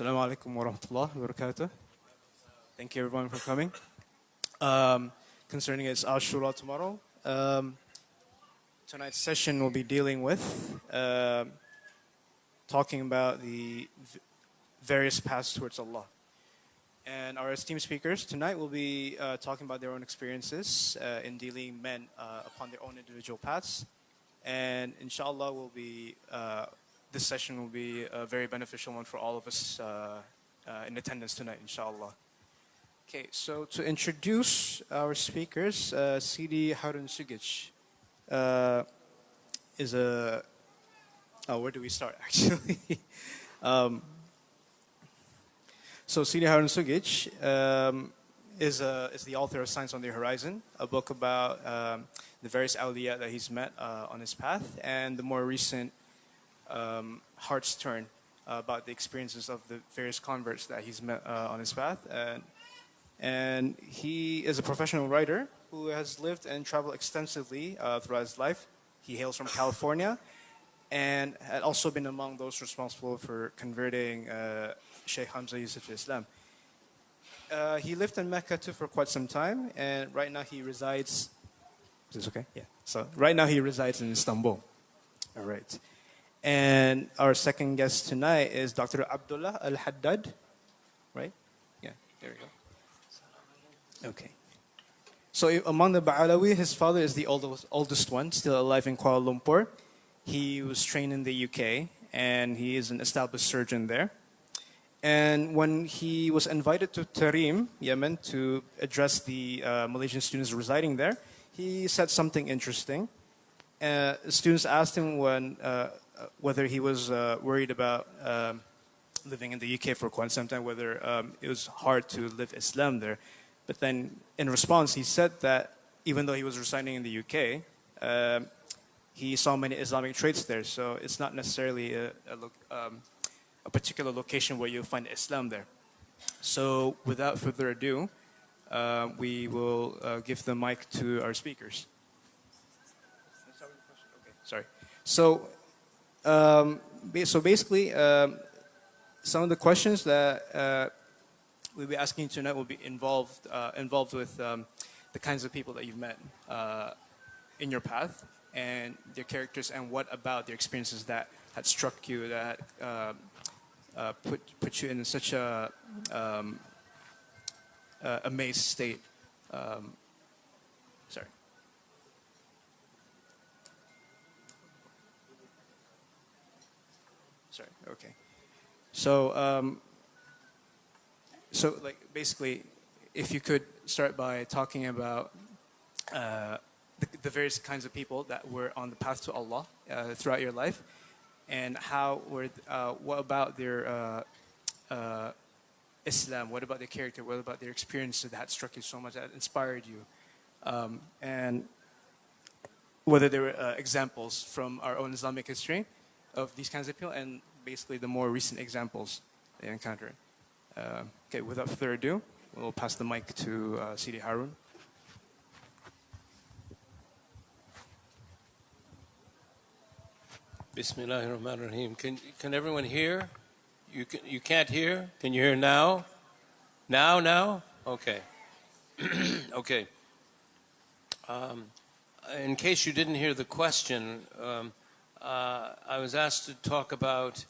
Assalamu alaikum wa rahmatullah wa barakatuh. Thank you everyone for coming. Concerning its Ashura tomorrow, tonight's session will be dealing with talking about the various paths towards Allah. And our esteemed speakers tonight will be talking about their own experiences in dealing men upon their own individual paths. And inshallah, this session will be a very beneficial one for all of us in attendance tonight, inshallah. Okay, so to introduce our speakers, Sidi Haroon Sugich is a... Oh, where do we start, actually? So Sidi Haroon Sugich is the author of Signs on the Horizon, a book about the various awliya that he's met on his path, and the more recent Heart's Turn about the experiences of the various converts that he's met on his path. And he is a professional writer who has lived and traveled extensively throughout his life. He hails from California and had also been among those responsible for converting Sheikh Hamza Yusuf to Islam. He lived in Mecca too for quite some time, and right now he resides... Is this okay? Yeah. So right now he resides in Istanbul. All right. And our second guest tonight is Dr. Abdullah Al-Haddad, right? Yeah, there we go. Okay. So among the Ba'alawi, his father is the oldest one, still alive in Kuala Lumpur. He was trained in the UK, and he is an established surgeon there. And when he was invited to Tarim, Yemen, to address the Malaysian students residing there, he said something interesting. Students asked him whether he was worried about living in the UK for quite some time, whether it was hard to live Islam there. But then in response, he said that even though he was residing in the UK, he saw many Islamic traits there. So it's not necessarily a particular location where you'll find Islam there. So without further ado, we will give the mic to our speakers. Okay, sorry. So basically, some of the questions that we'll be asking tonight will be involved with the kinds of people that you've met in your path and their characters, and what about their experiences that had struck you, that put you in such a amazed state. Sorry. Sorry. Okay. So like basically, if you could start by talking about the various kinds of people that were on the path to Allah throughout your life, and what about their Islam, what about their character, what about their experiences that struck you so much, that inspired you, and whether there were examples from our own Islamic history of these kinds of people, and basically the more recent examples they encountered. Okay, without further ado, we'll pass the mic to Sidi Haroon. Bismillahirrahmanirrahim. Can everyone hear? You can't hear? Can you hear now? Now? Okay. Okay. In case you didn't hear the question, I was asked to talk about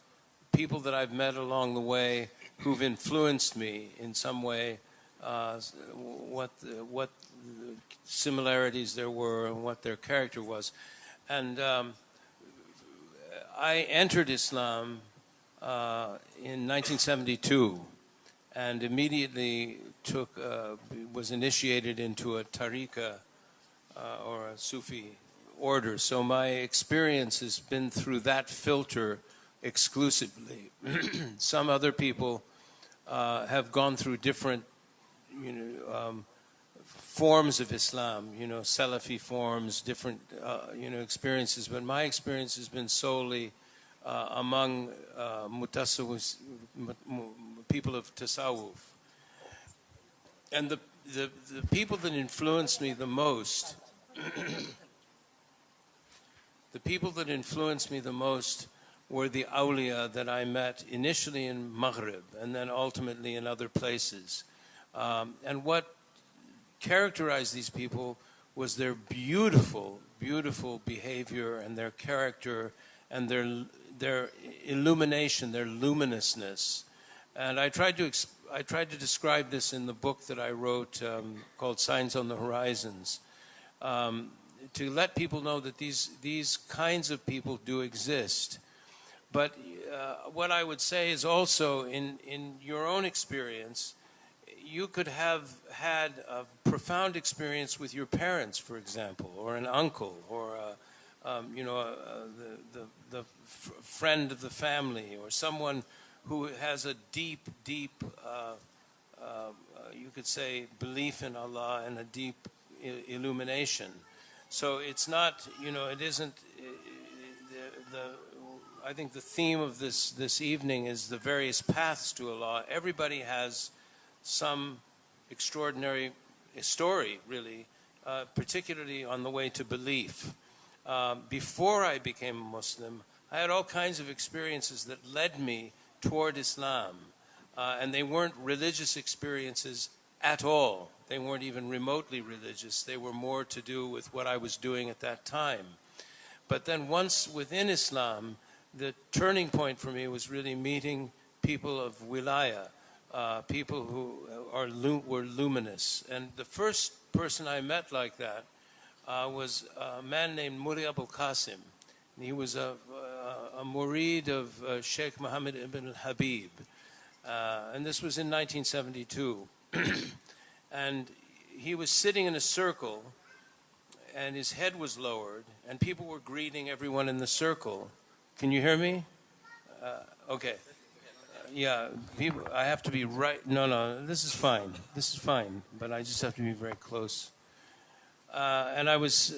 people that I've met along the way who've influenced me in some way, what similarities there were and what their character was. And I entered Islam in 1972 and immediately was initiated into a tariqa or a Sufi order. So my experience has been through that filter exclusively. Some other people have gone through different, forms of Islam, Salafi forms, different, experiences. But my experience has been solely among people of tasawwuf. And the people that influenced me the most, were the awliya that I met initially in Maghrib and then ultimately in other places. And what characterized these people was their beautiful, beautiful behavior and their character and their illumination, their luminousness. And I tried to describe this in the book that I wrote called Signs on the Horizons, to let people know that these kinds of people do exist. But what I would say is also in your own experience, you could have had a profound experience with your parents, for example, or an uncle, or the friend of the family, or someone who has a deep, deep, you could say, belief in Allah and a deep illumination. So it's not, it isn't, I think the theme of this evening is the various paths to Allah. Everybody has some extraordinary story, really, particularly on the way to belief. Before I became a Muslim, I had all kinds of experiences that led me toward Islam. And they weren't religious experiences at all. They weren't even remotely religious. They were more to do with what I was doing at that time. But then once within Islam, the turning point for me was really meeting people of wilaya, people who were luminous. And the first person I met like that was a man named Muri Abul Qasim. He was a murid of Sheikh Muhammad ibn al-Habib. And this was in 1972. And he was sitting in a circle, and his head was lowered, and people were greeting everyone in the circle. Can you hear me? Okay. Yeah, people, I have to be right. No, this is fine. This is fine, but I just have to be very close. And I was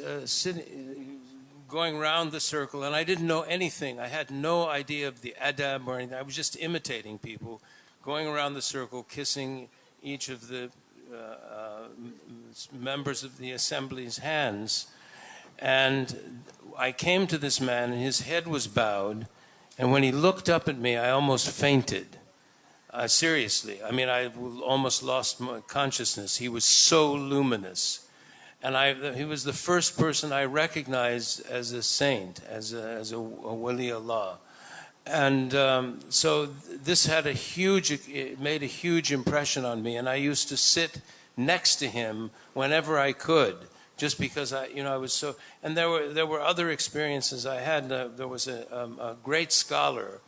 going around the circle, and I didn't know anything. I had no idea of the adab or anything. I was just imitating people, going around the circle, kissing each of the members of the assembly's hands. And I came to this man, and his head was bowed. And when he looked up at me, I almost fainted. Seriously. I mean, I almost lost my consciousness. He was so luminous. And he was the first person I recognized as a saint, as a wali Allah. And so this had it made a huge impression on me. And I used to sit next to him whenever I could, just because I was so. And there were other experiences I had. There was a great scholar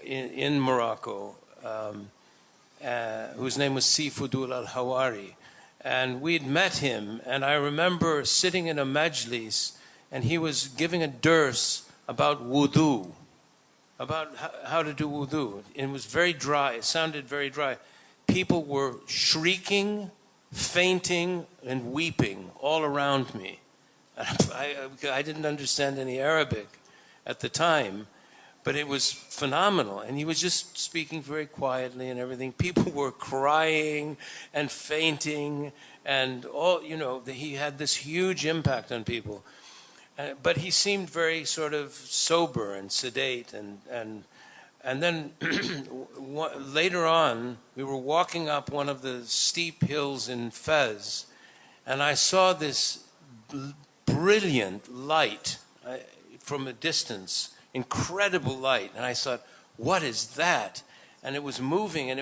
in Morocco whose name was Sifudul al-Hawari. And we'd met him, and I remember sitting in a majlis, and he was giving a durs about wudu, about how to do wudu. It was very dry. It sounded very dry. People were shrieking, fainting, and weeping all around me. I didn't understand any Arabic at the time, but it was phenomenal. And he was just speaking very quietly and everything. People were crying and fainting, and all, he had this huge impact on people. But he seemed very sort of sober and sedate. And then later on, we were walking up one of the steep hills in Fez, and I saw this brilliant light from a distance. Incredible light. And I thought, what is that? And it was moving, and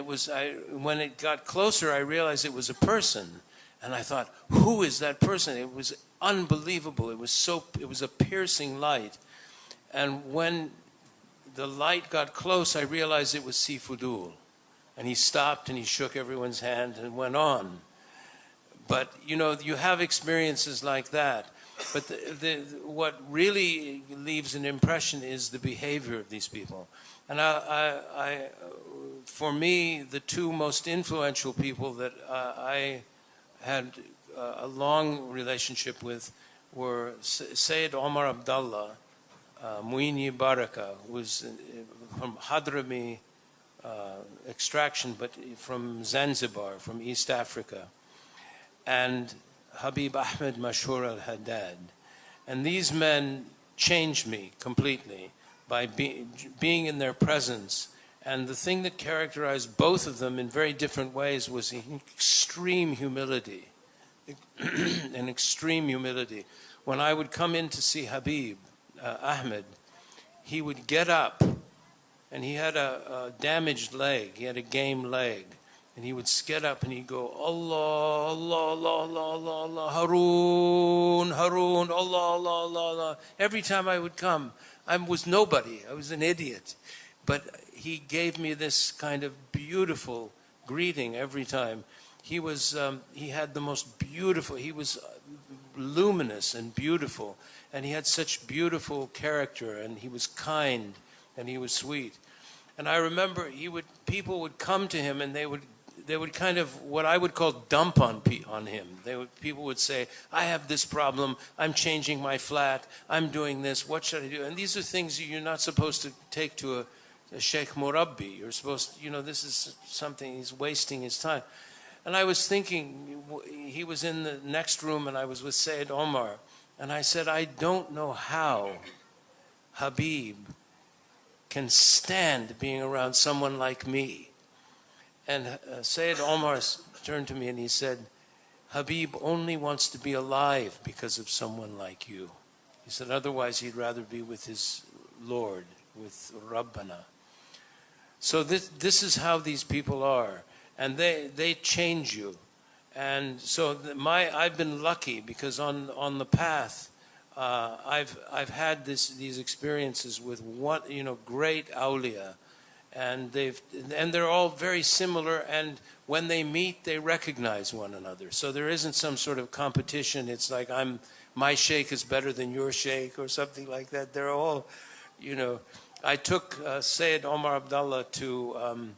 when it got closer, I realized it was a person. And I thought, who is that person? It was unbelievable. It was a piercing light. And when the light got close, I realized it was Sifudul. And he stopped and he shook everyone's hand and went on. But, you have experiences like that. But what really leaves an impression is the behavior of these people. And for me, the two most influential people that I had a long relationship with were Sayyid Omar Abdallah, Muini Baraka, who was from Hadrami extraction, but from Zanzibar, from East Africa, and Habib Ahmed Mashhur al-Haddad. And these men changed me completely. by being in their presence. And the thing that characterized both of them in very different ways was extreme humility. An extreme humility. When I would come in to see Habib, Ahmed, he would get up, and he had a damaged leg. He had a game leg. And he would get up and he'd go, Allah, Allah, Allah, Allah, Allah, Allah, Haroon, Haroon, Allah, Allah, Allah, Allah. Every time I would come, I was nobody. I was an idiot. But he gave me this kind of beautiful greeting every time. He had the most beautiful, he was luminous and beautiful. And he had such beautiful character, and he was kind, and he was sweet. And I remember people would come to him, and they would kind of, what I would call, dump on him. People would say, I have this problem, I'm changing my flat, I'm doing this, what should I do? And these are things you're not supposed to take to a Sheikh Murabbi. You're supposed to, this is something, he's wasting his time. And I was thinking, he was in the next room, and I was with Sayyid Omar, and I said, I don't know how Habib can stand being around someone like me. And Sayyid Omar turned to me and he said, Habib only wants to be alive because of someone like you. He said, otherwise he'd rather be with his Lord, with Rabbana. So this is how these people are. And they change you. And so I've been lucky because on the path, I've had these experiences with great awliya. And they're all very similar, and when they meet, they recognize one another. So there isn't some sort of competition. It's like my sheikh is better than your sheikh or something like that. They're all, I took Sayyid Omar Abdullah to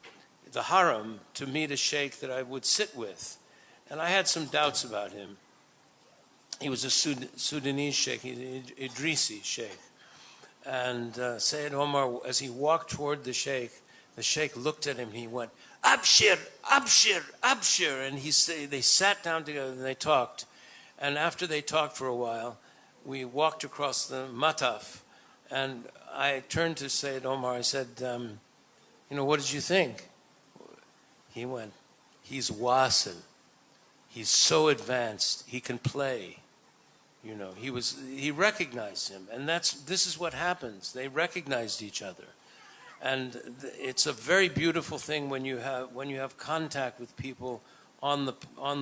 the Haram to meet a sheikh that I would sit with, and I had some doubts about him. He was a Sudanese sheikh, Idrisi sheikh. And Sayyid Omar, as he walked toward the sheikh looked at him and he went, Abshir, Abshir, Abshir. And they sat down together and they talked. And after they talked for a while, we walked across the mataf. And I turned to Sayyid Omar, I said, what did you think? He went, he's wasil. He's so advanced, he can play. He recognized him, and this is what happens. They recognized each other, and it's a very beautiful thing when you have contact with people on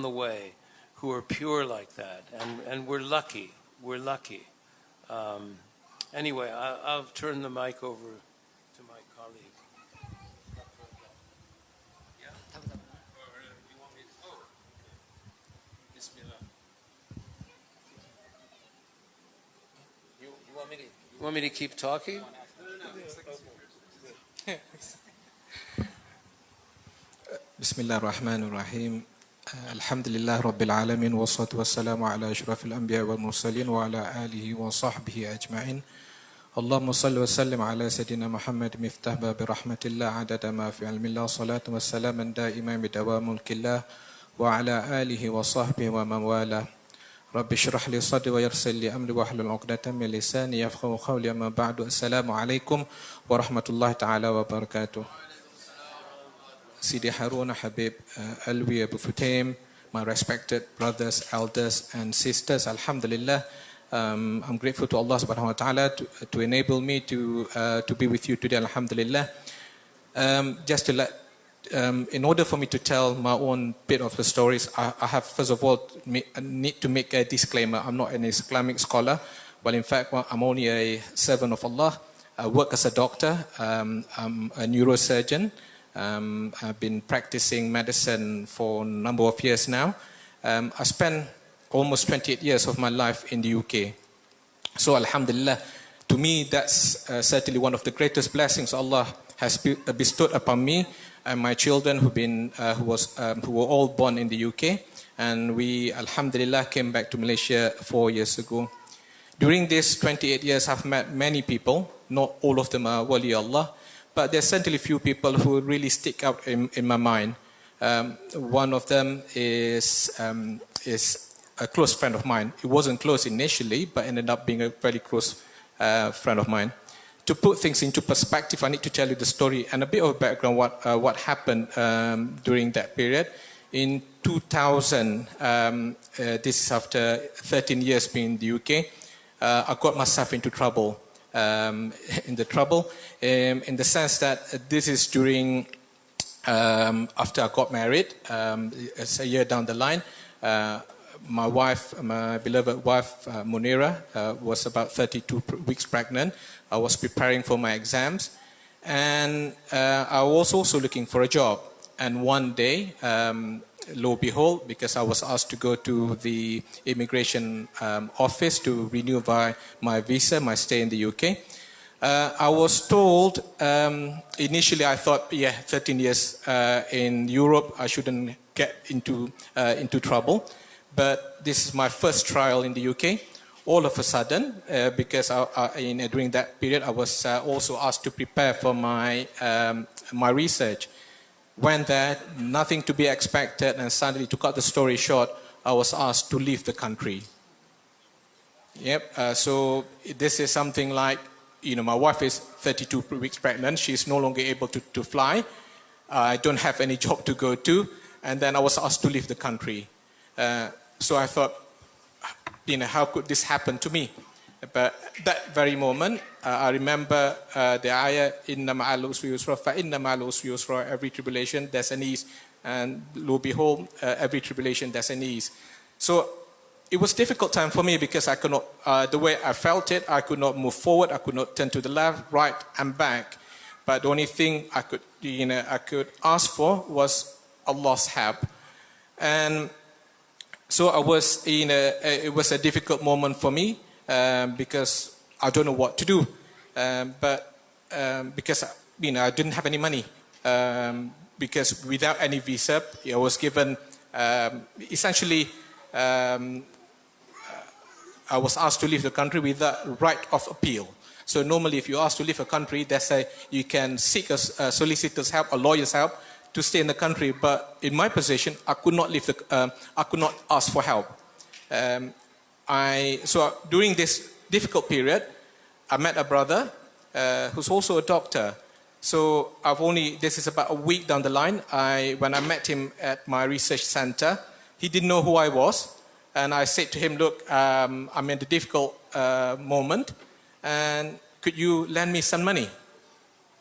the way who are pure like that, and we're lucky. We're lucky. Anyway, I'll turn the mic over to my colleague. Yeah. You want me to? Oh, Bismillah. You want me to keep talking? بسم الله الرحمن الرحيم الحمد لله رب العالمين والصلاة والسلام على أشرف الأنبياء والمرسلين وعلى آله وصحبه أجمعين اللهم صل وسلم على سيدنا محمد مفتاح باب رحمة الله عدد ما في علم الله صلاة والسلام دائما بدوام ملك الله وعلى آله وصحبه ومن والاه رب اشرح لي صدري ويسر لي أمري واحلل عقدة من لساني يفقهوا قولي أما بعد السلام عليكم ورحمة الله تعالى وبركاته Sidi Haroon, Habib, Alwi, Abu Futaim, my respected brothers, elders and sisters, Alhamdulillah, I'm grateful to Allah subhanahu wa ta'ala to enable me to be with you today, Alhamdulillah. Just to in order for me to tell my own bit of the stories, I have first of all need to make a disclaimer. I'm not an Islamic scholar. Well, in fact, I'm only a servant of Allah. I work as a doctor. I'm a neurosurgeon. I've been practicing medicine for a number of years now. I spent almost 28 years of my life in the UK. So Alhamdulillah, to me that's certainly one of the greatest blessings Allah has bestowed upon me and my children who were all born in the UK. And we Alhamdulillah came back to Malaysia 4 years ago. During these 28 years I've met many people. Not all of them are wali Allah. But there's certainly few people who really stick out in my mind. One of them is a close friend of mine. He wasn't close initially, but ended up being a very close friend of mine. to put things into perspective, I need to tell you the story and a bit of background what happened during that period. In 2000, this is after 13 years being in the UK, I got myself into trouble. In the sense that this is during, after I got married, it's a year down the line. My wife, my beloved wife, Munira, was about 32 weeks pregnant. I was preparing for my exams, and I was also looking for a job. And one day, lo and behold, because I was asked to go to the immigration office to renew my visa, my stay in the UK, I was told, initially I thought, 13 years in Europe, I shouldn't get into trouble. But this is my first trial in the UK. All of a sudden, because during that period, I was also asked to prepare for my research. Went there, nothing to be expected, and suddenly, to cut the story short, I was asked to leave the country. So this is something like, my wife is 32 weeks pregnant. She's no longer able to fly. I don't have any job to go to. And then I was asked to leave the country. So I thought, how could this happen to me? But that very moment, I remember the ayah, "Inna ma'al usri yusra, fa inna ma'al usri yusra." Every tribulation, there's an ease. And lo and behold, every tribulation, there's an ease. So it was a difficult time for me because I could not, the way I felt it, I could not move forward. I could not turn to the left, right, and back. But the only thing I could ask for was Allah's help. And so it was a difficult moment for me because I don't know what to do. But because I didn't have any money. Because without any visa, I was given essentially. I was asked to leave the country without right of appeal. So normally, if you're asked to leave a country, you can seek a solicitor's help, a lawyer's help, to stay in the country. But in my position, I could not leave I could not ask for help. So during this difficult period, I met a brother who's also a doctor. So this is about a week down the line. When I met him at my research center, he didn't know who I was. And I said to him, "Look, I'm in a difficult moment, and could you lend me some money?"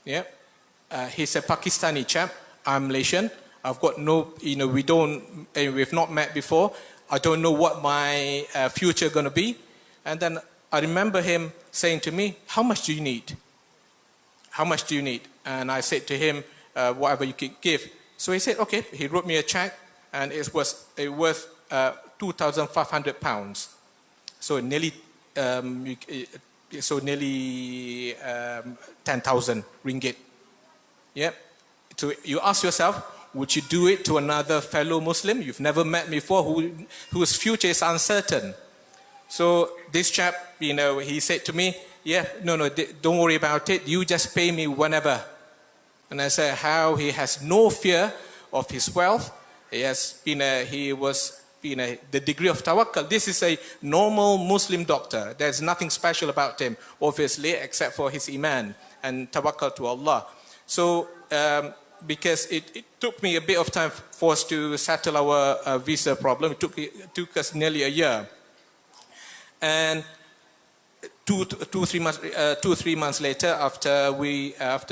He's a Pakistani chap. I'm Malaysian. I've got we've not met before. I don't know what my future going to be. And then I remember him saying to me, "How much do you need? How much do you need?" And I said to him, "Whatever you can give." So he said, okay. He wrote me a check, and it was worth £2,500. So nearly 10,000 ringgit. So you ask yourself, would you do it to another fellow Muslim you've never met before, whose future is uncertain? So this chap, he said to me, no, don't worry about it. You just pay me whenever. And I said, how he has no fear of his wealth. He was the degree of tawakkul. This is a normal Muslim doctor. There's nothing special about him, obviously, except for his iman and tawakkul to Allah. So, because it took me a bit of time for us to settle our visa problem. It took us nearly a year. And 2-3 months later, after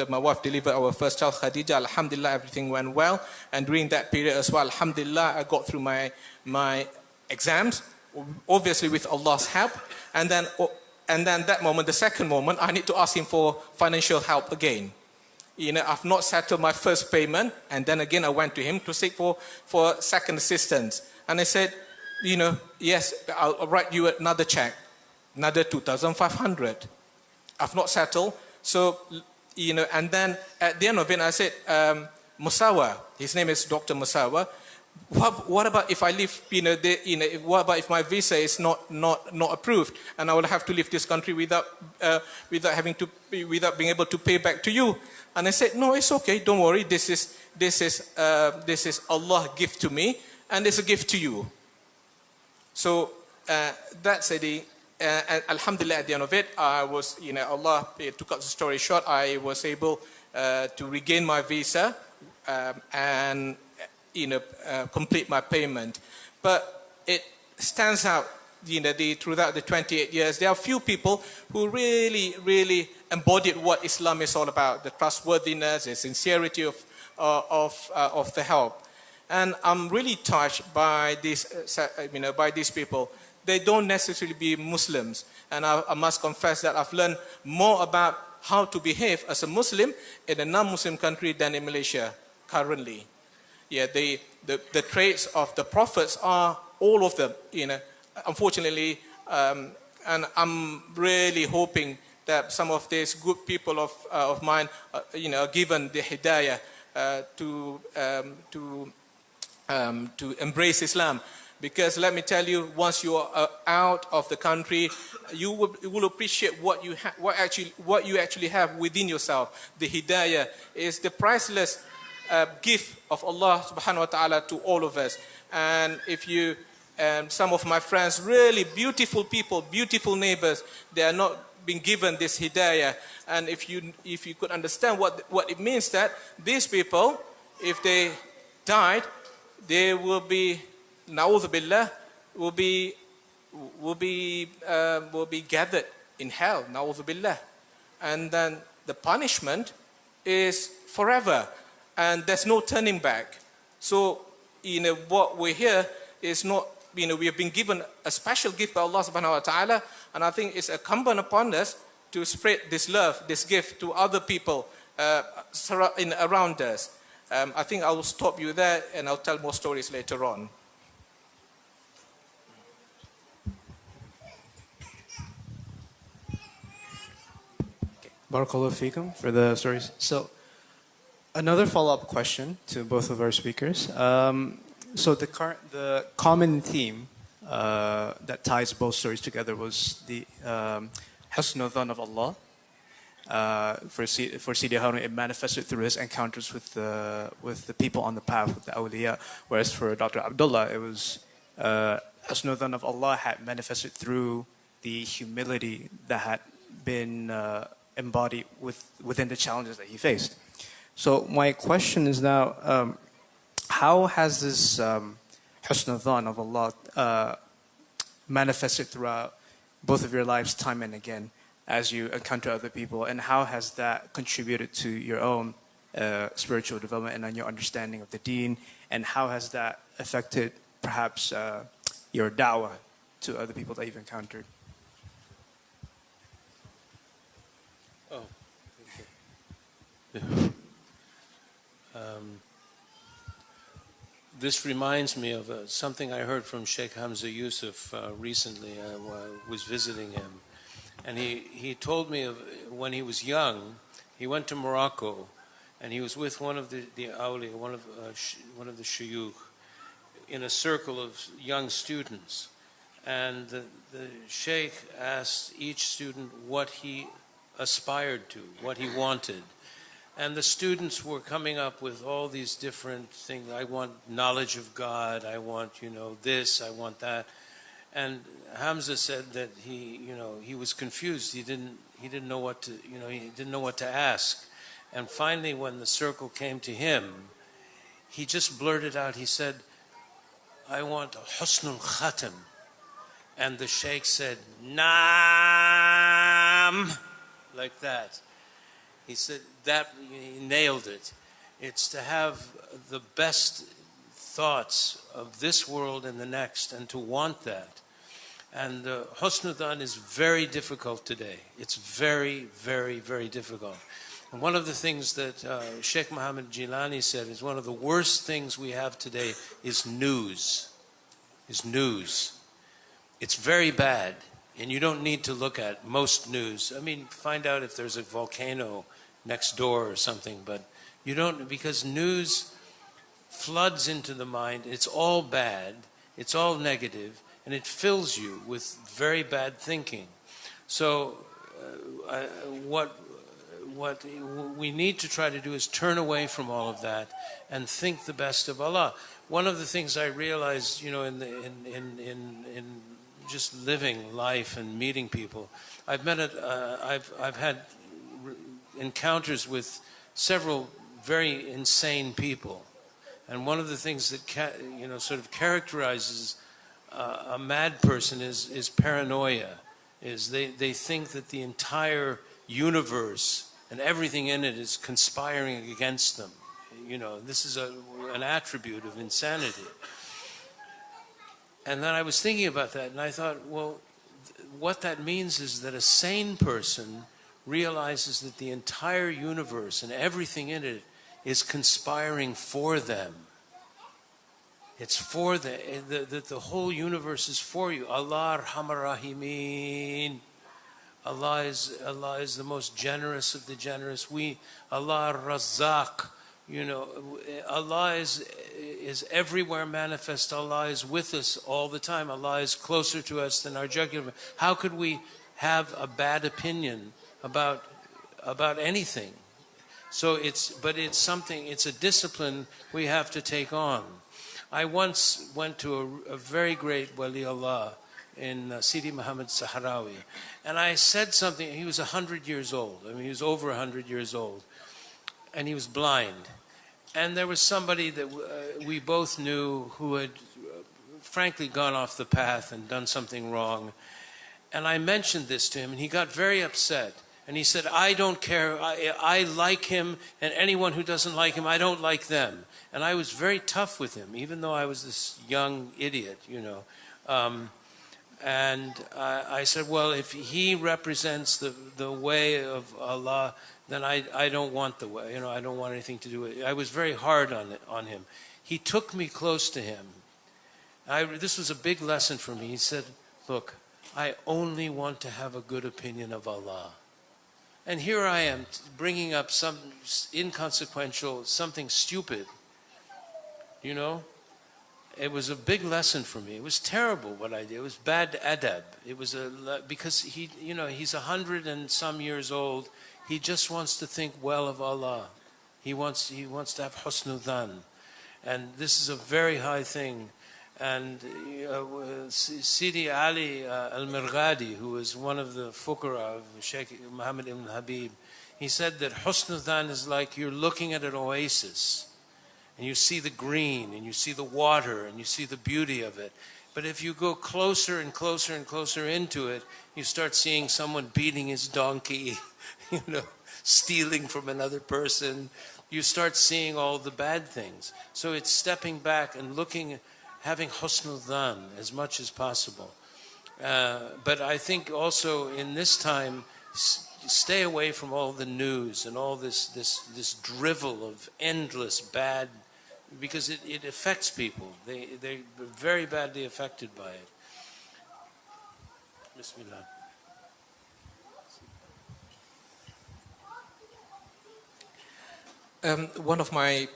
my wife delivered our first child, Khadija, alhamdulillah, everything went well. And during that period as well, alhamdulillah, I got through my exams, obviously with Allah's help. And then that moment, the second moment, I need to ask him for financial help again. I've not settled my first payment, and then again I went to him to seek for second assistance. And I said, yes, I'll write you another check. Another 2,500. I've not settled. So, and then at the end of it, I said, Musawa, his name is Dr. Musawa, what about if I leave, what about if my visa is not approved and I will have to leave this country without being able to pay back to you? And I said, no, it's okay, don't worry, this is Allah's gift to me, and it's a gift to you. So, that's the and Alhamdulillah, at the end of it, I was, Allah, to cut the story short, I was able to regain my visa and, complete my payment. But it stands out, throughout the 28 years, there are few people who really, really embodied what Islam is all about, the trustworthiness, the sincerity of the help. And I'm really touched by these, by these people. They don't necessarily be Muslims. And I must confess that I've learned more about how to behave as a Muslim in a non-Muslim country than in Malaysia currently. Yeah, the traits of the prophets are all of them, unfortunately. And I'm really hoping that some of these good people of mine, are given the hidayah to embrace Islam. Because let me tell you, once you are out of the country, you will appreciate what you actually have within yourself. The hidayah is the priceless gift of Allah subhanahu wa ta'ala to all of us. And if you, some of my friends, really beautiful people, beautiful neighbors, they are not being given this hidayah. And if you could understand what it means, that these people, if they died, they will be, na'udhu billah, will be gathered in hell, na'udhu billah. And then the punishment is forever, and there's no turning back. So, what we hear is not, we have been given a special gift by Allah subhanahu wa ta'ala, and I think it's incumbent upon us to spread this love, this gift to other people around us. I think I will stop you there, and I'll tell more stories later on. Barakallahu feekum for the stories. So, another follow-up question to both of our speakers. So the common theme that ties both stories together was the husn dhan of Allah. For Sidi Haroon, it manifested through his encounters with the people on the path, with the awliya. Whereas for Dr. Abdullah, it was husn dhan of Allah had manifested through the humility that had been embodied within the challenges that he faced. So my question is now, how has this husn dhan of Allah manifested throughout both of your lives time and again as you encounter other people, and how has that contributed to your own spiritual development and your understanding of the deen, and how has that affected perhaps your da'wah to other people that you've encountered? Oh, okay. This reminds me of something I heard from Sheikh Hamza Yusuf recently. I was visiting him, and he told me of when he was young, he went to Morocco, and he was with one of the awliya, one of the shuyukh, in a circle of young students, and the sheikh asked each student what he aspired to, what he wanted. And the students were coming up with all these different things. I want knowledge of God. I want, this. I want that. And Hamza said that he was confused. He didn't know what to, he didn't know what to ask. And finally, when the circle came to him, he just blurted out. He said, "I want husnul khatam." And the sheikh said, "Naam," like that. He said that he nailed it. It's to have the best thoughts of this world and the next, and to want that. And husn dhan is very difficult today. It's very, very, very difficult. And one of the things that Sheikh Muhammad Jilani said is one of the worst things we have today is news. It's very bad. And you don't need to look at most news. I mean, find out if there's a volcano next door or something, but you don't, because news floods into the mind. It's all bad, it's all negative, and it fills you with very bad thinking. So what we need to try to do is turn away from all of that and think the best of Allah. One of the things I realized, in just living life and meeting people. I've had encounters with several very insane people, and one of the things that sort of characterizes a mad person is paranoia. Is they think that the entire universe and everything in it is conspiring against them. This is an attribute of insanity. And then I was thinking about that, and I thought, well, what that means is that a sane person realizes that the entire universe and everything in it is conspiring for them. It's for that the whole universe is for you. Allah Arhamar Rahimin. Allah is the most generous of the generous. Allah Razzaq. Allah is everywhere manifest. Allah is with us all the time. Allah is closer to us than our jugular. How could we have a bad opinion about anything? So it's a discipline we have to take on. I once went to a very great Wali Allah in Sidi Muhammad Sahrawi, and I said something. He was 100 years old. I mean, he was over 100 years old, and he was blind. And there was somebody that we both knew who had frankly gone off the path and done something wrong. And I mentioned this to him, and he got very upset. And he said, I don't care. I like him, and anyone who doesn't like him, I don't like them. And I was very tough with him, even though I was this young idiot, And I said, well, if he represents the way of Allah, then I don't want the way. I don't want anything to do with it. I was very hard on him. He took me close to him. This was a big lesson for me. He said, look, I only want to have a good opinion of Allah. And here I am bringing up some inconsequential, something stupid. It was a big lesson for me. It was terrible what I did. It was bad adab. It was because he's 100 and some years old. He just wants to think well of Allah. He wants to have husnul dhan, and this is a very high thing. And Sidi Ali al-Mirghadi, who was one of the fuqara of Sheikh Muhammad ibn Habib, he said that husnul dhan is like you're looking at an oasis. And you see the green, and you see the water, and you see the beauty of it. But if you go closer and closer and closer into it, you start seeing someone beating his donkey, stealing from another person. You start seeing all the bad things. So it's stepping back and having husnul dhan as much as possible. But I think also in this time, stay away from all the news and all this drivel of endless bad, because it affects people. They're very badly affected by it. Bismillah. One of my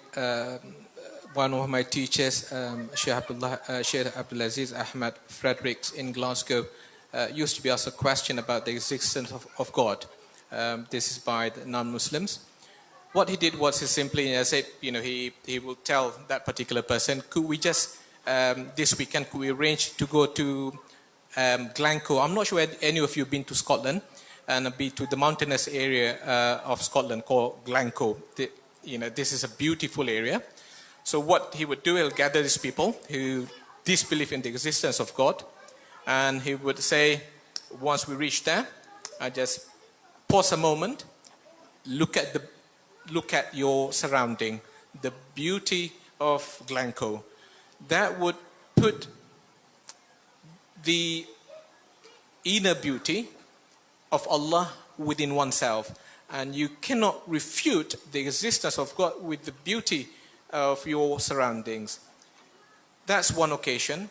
teachers, Sheikh Abdulaziz Ahmad Fredericks in Glasgow, used to be asked a question about the existence of God. This is by the non-Muslims. What he did was he simply said, he will tell that particular person, could we just, this weekend, could we arrange to go to Glencoe? I'm not sure if any of you have been to Scotland, and be to the mountainous area of Scotland called Glencoe. This is a beautiful area. So what he would do, he'll gather these people who disbelieve in the existence of God, and he would say, once we reach there, I just pause a moment, look at your surrounding, the beauty of Glencoe. That would put the inner beauty of Allah within oneself. And you cannot refute the existence of God with the beauty of your surroundings. That's one occasion.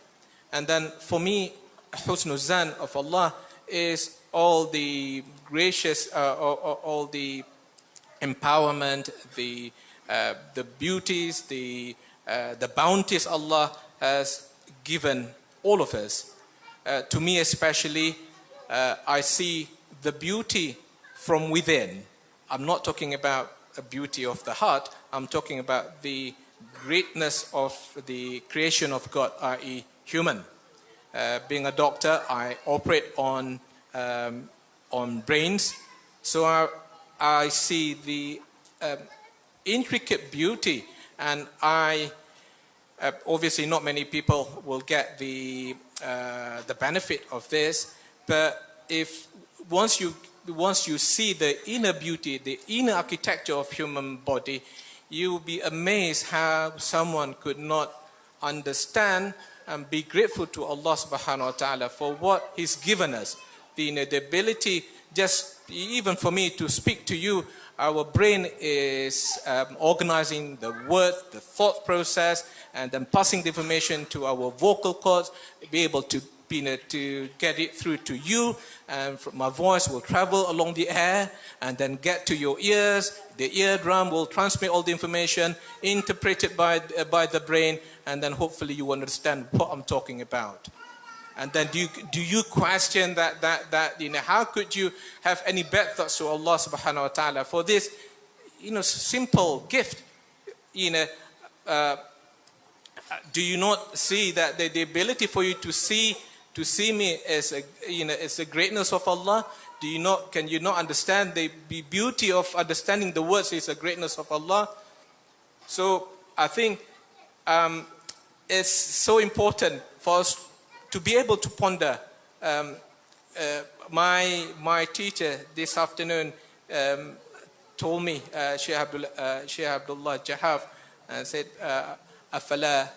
And then for me, husnul zan of Allah is all the gracious, all the empowerment, the beauties, the bounties Allah has given all of us. To me especially, I see the beauty from within. I'm not talking about a beauty of the heart. I'm talking about the greatness of the creation of God, i.e. human. being a doctor, I operate on brains. So I see the intricate beauty, and obviously not many people will get the benefit of this, but once you see the inner beauty, the inner architecture of human body, you will be amazed how someone could not understand and be grateful to Allah subhanahu wa ta'ala for what He's given us. The ability, just even for me to speak to you, our brain is organizing the word, the thought process, and then passing the information to our vocal cords, be able to get it through to you, and my voice will travel along the air and then get to your ears. The eardrum will transmit all the information, interpreted by the brain, and then hopefully you understand what I'm talking about. And then do you question that how could you have any bad thoughts to Allah subhanahu wa ta'ala for this simple gift? Do you not see that the ability for you to see me as as the greatness of Allah? Can you not understand the beauty of understanding the words is the greatness of Allah? So I think it's so important for us to be able to ponder. My teacher this afternoon told me, Sheikh Abdullah Jahaf, said, Afala,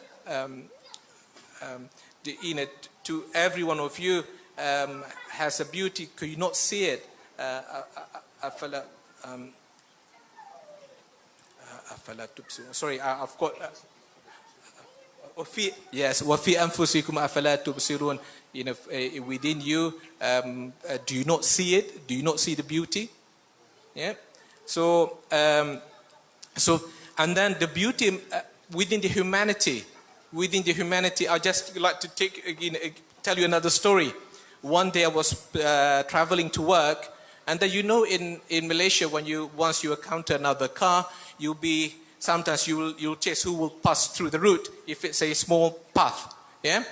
to every one of you has a beauty, could you not see it? Afala, sorry, I've got... Yes, وَفِي أَنفُسِكُمْ أَفَلَا تُبْصِرُونَ. Within you, do you not see it? Do you not see the beauty? Yeah. So, and then the beauty within the humanity. I just like to tell you another story. One day I was traveling to work, and then in Malaysia, once you encounter another car, sometimes you'll chase who will pass through the route if it's a small path. Yeah.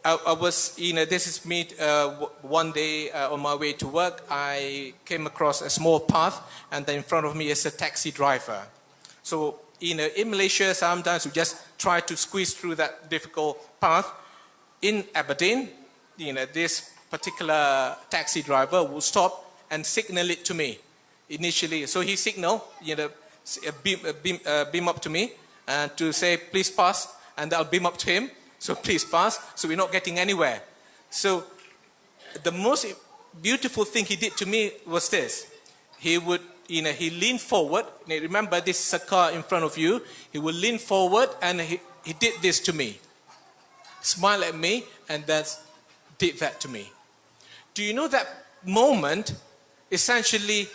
I was this is me one day on my way to work. I came across a small path, and then in front of me is a taxi driver. So in Malaysia, sometimes we just try to squeeze through that difficult path. In Aberdeen, this particular taxi driver will stop and signal it to me initially. So he signaled, beam up to me and to say please pass, and I'll beam up to him, so please pass. So we're not getting anywhere. So the most beautiful thing he did to me was this. He would he leaned forward. Now remember, this is a car in front of you. He would lean forward and he did this to me, smile at me, and then did that to me. Do you know that moment essentially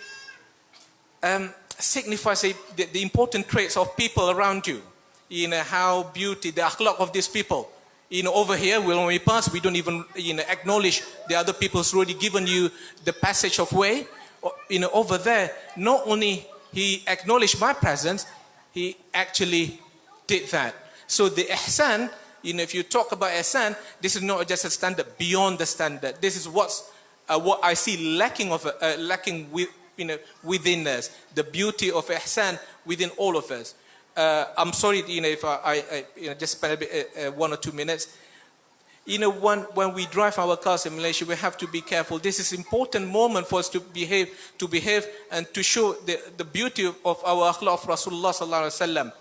signifies the important traits of people around you? How beauty, the akhlaq of these people. Over here, when we pass, we don't even acknowledge the other people who's already given you the passage of way. Over there, not only he acknowledged my presence, he actually did that. So the ihsan, if you talk about ihsan, this is not just a standard, beyond the standard. This is what I see lacking within us, the beauty of ihsan within all of us. I'm sorry, if I just spend a bit, 1 or 2 minutes. When we drive our cars in Malaysia, we have to be careful. This is an important moment for us to behave and to show the beauty of our akhlaq of Rasulullah sallallahu alaihi wasallam.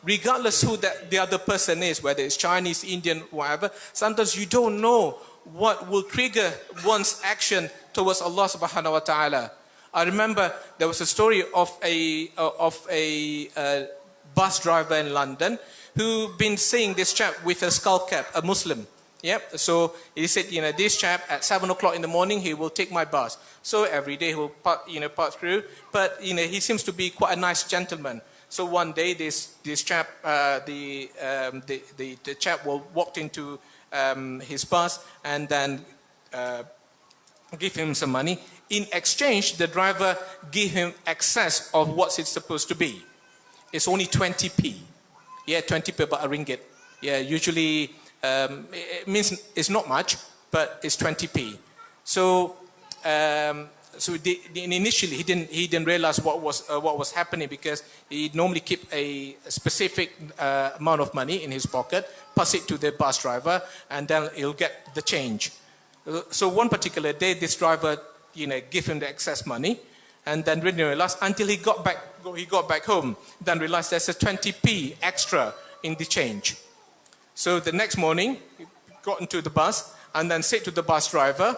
Regardless who the other person is, whether it's Chinese, Indian, whatever, sometimes you don't know what will trigger one's action towards Allah subhanahu wa ta'ala. I remember there was a story of a bus driver in London who been seeing this chap with a skull cap, a Muslim. Yep. So he said, this chap at 7 o'clock in the morning, he will take my bus. So every day he will pass through. But he seems to be quite a nice gentleman. So one day this chap, the chap walked into his bus and then give him some money. In exchange, the driver gave him excess of what it's supposed to be. It's only 20p. Yeah, 20p, about a ringgit. Yeah, usually it means it's not much, but it's 20p. So initially he didn't realize what was happening, because he normally keep a specific amount of money in his pocket, pass it to the bus driver, and then he'll get the change. So one particular day, this driver, give him the excess money, and then didn't realize until he got back home, then realized there's a 20p extra in the change. So the next morning, he got into the bus and then said to the bus driver,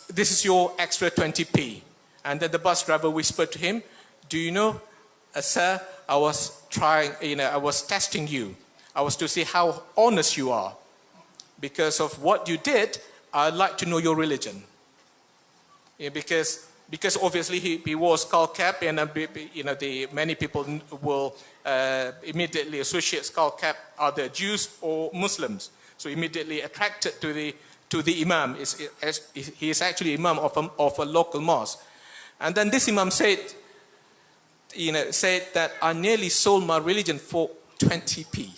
this is your extra 20p. And then the bus driver whispered to him, do you know, sir, I was I was testing you. I was to see how honest you are. Because of what you did, I'd like to know your religion. Because obviously he wore skull cap, and many people will immediately associate skull cap either Jews or Muslims. So immediately attracted to the imam. He is actually imam of a local mosque. And then this imam said that I nearly sold my religion for 20p.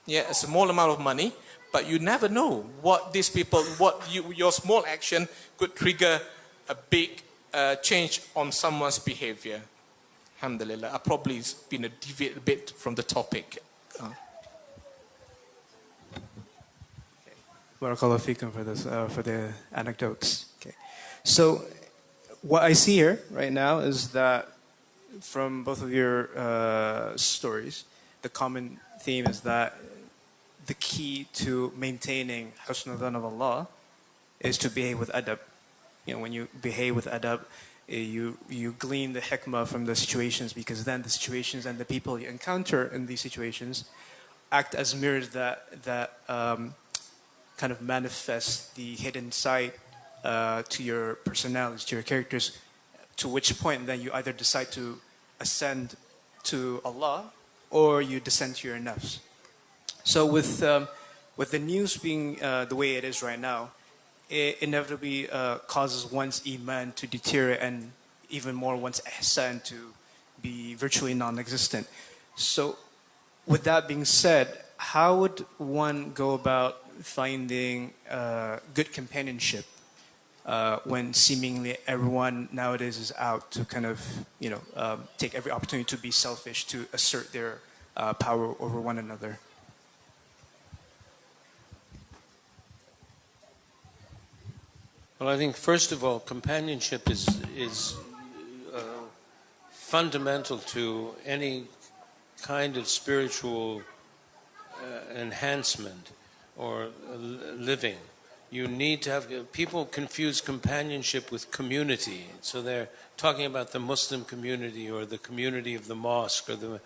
Yeah, a small amount of money, but you never know what these people, your small action could trigger a big change on someone's behavior. Alhamdulillah, I probably been a deviate a bit from the topic. Barakallahu feekum for the anecdotes. Okay, so what I see here right now is that from both of your stories, the common theme is that the key to maintaining husn al-dhan of Allah is to behave with adab. When you behave with adab, you glean the hikmah from the situations, because then the situations and the people you encounter in these situations act as mirrors that kind of manifest the hidden side to your personalities, to your characters, to which point then you either decide to ascend to Allah or you descend to your nafs. So with the news being the way it is right now, it inevitably causes one's iman to deteriorate, and even more one's ihsan to be virtually non-existent. So with that being said, how would one go about finding good companionship when seemingly everyone nowadays is out to kind of take every opportunity to be selfish, to assert their power over one another? Well, I think first of all, companionship is fundamental to any kind of spiritual enhancement or living. You need to have, people confuse companionship with community. So they're talking about the Muslim community or the community of the mosque, or the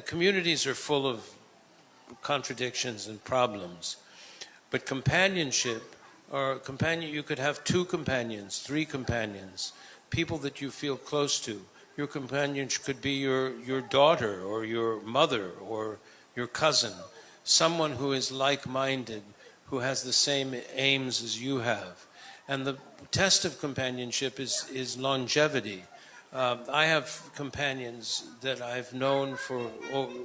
communities are full of contradictions and problems. But companionship, you could have 2 companions, 3 companions, people that you feel close to. Your companion could be your daughter or your mother or your cousin, someone who is like-minded, who has the same aims as you have. And the test of companionship is longevity. I have companions that I've known for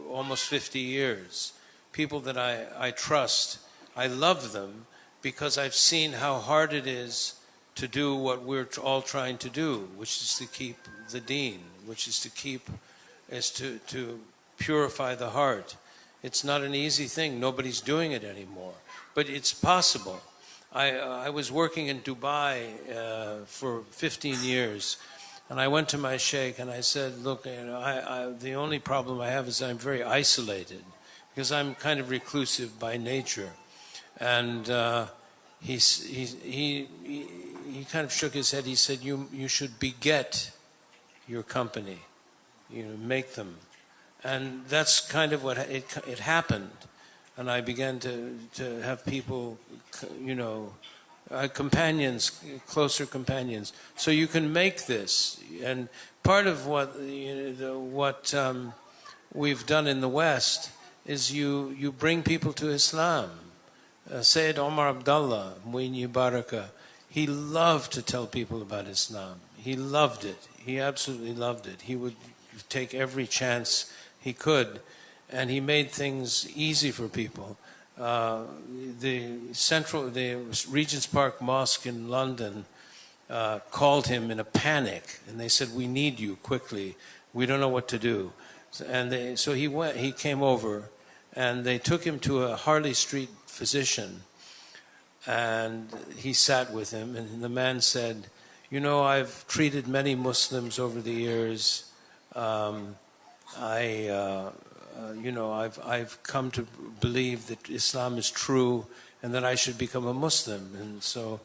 almost 50 years, people that I trust. I love them because I've seen how hard it is to do what we're all trying to do, which is to keep the deen, which is to purify the heart. It's not an easy thing. Nobody's doing it anymore. But it's possible. I was working in Dubai for 15 years, and I went to my sheikh and I said, look, the only problem I have is I'm very isolated, because I'm kind of reclusive by nature. And he kind of shook his head. He said, you should beget your company, make them. And that's kind of what it happened. And I began to have people, companions, closer companions. So you can make this. And part of what we've done in the West is you bring people to Islam. Sayyid Omar Abdullah, Muini Baraka, he loved to tell people about Islam. He loved it. He absolutely loved it. He would take every chance he could. and he made things easy for people. The Regent's Park Mosque in London called him in a panic, and they said, "We need you quickly. We don't know what to do." So he went. He came over, and they took him to a Harley Street physician, and he sat with him, and the man said, "You know, I've treated many Muslims over the years. I've come to believe that Islam is true and that I should become a Muslim." And so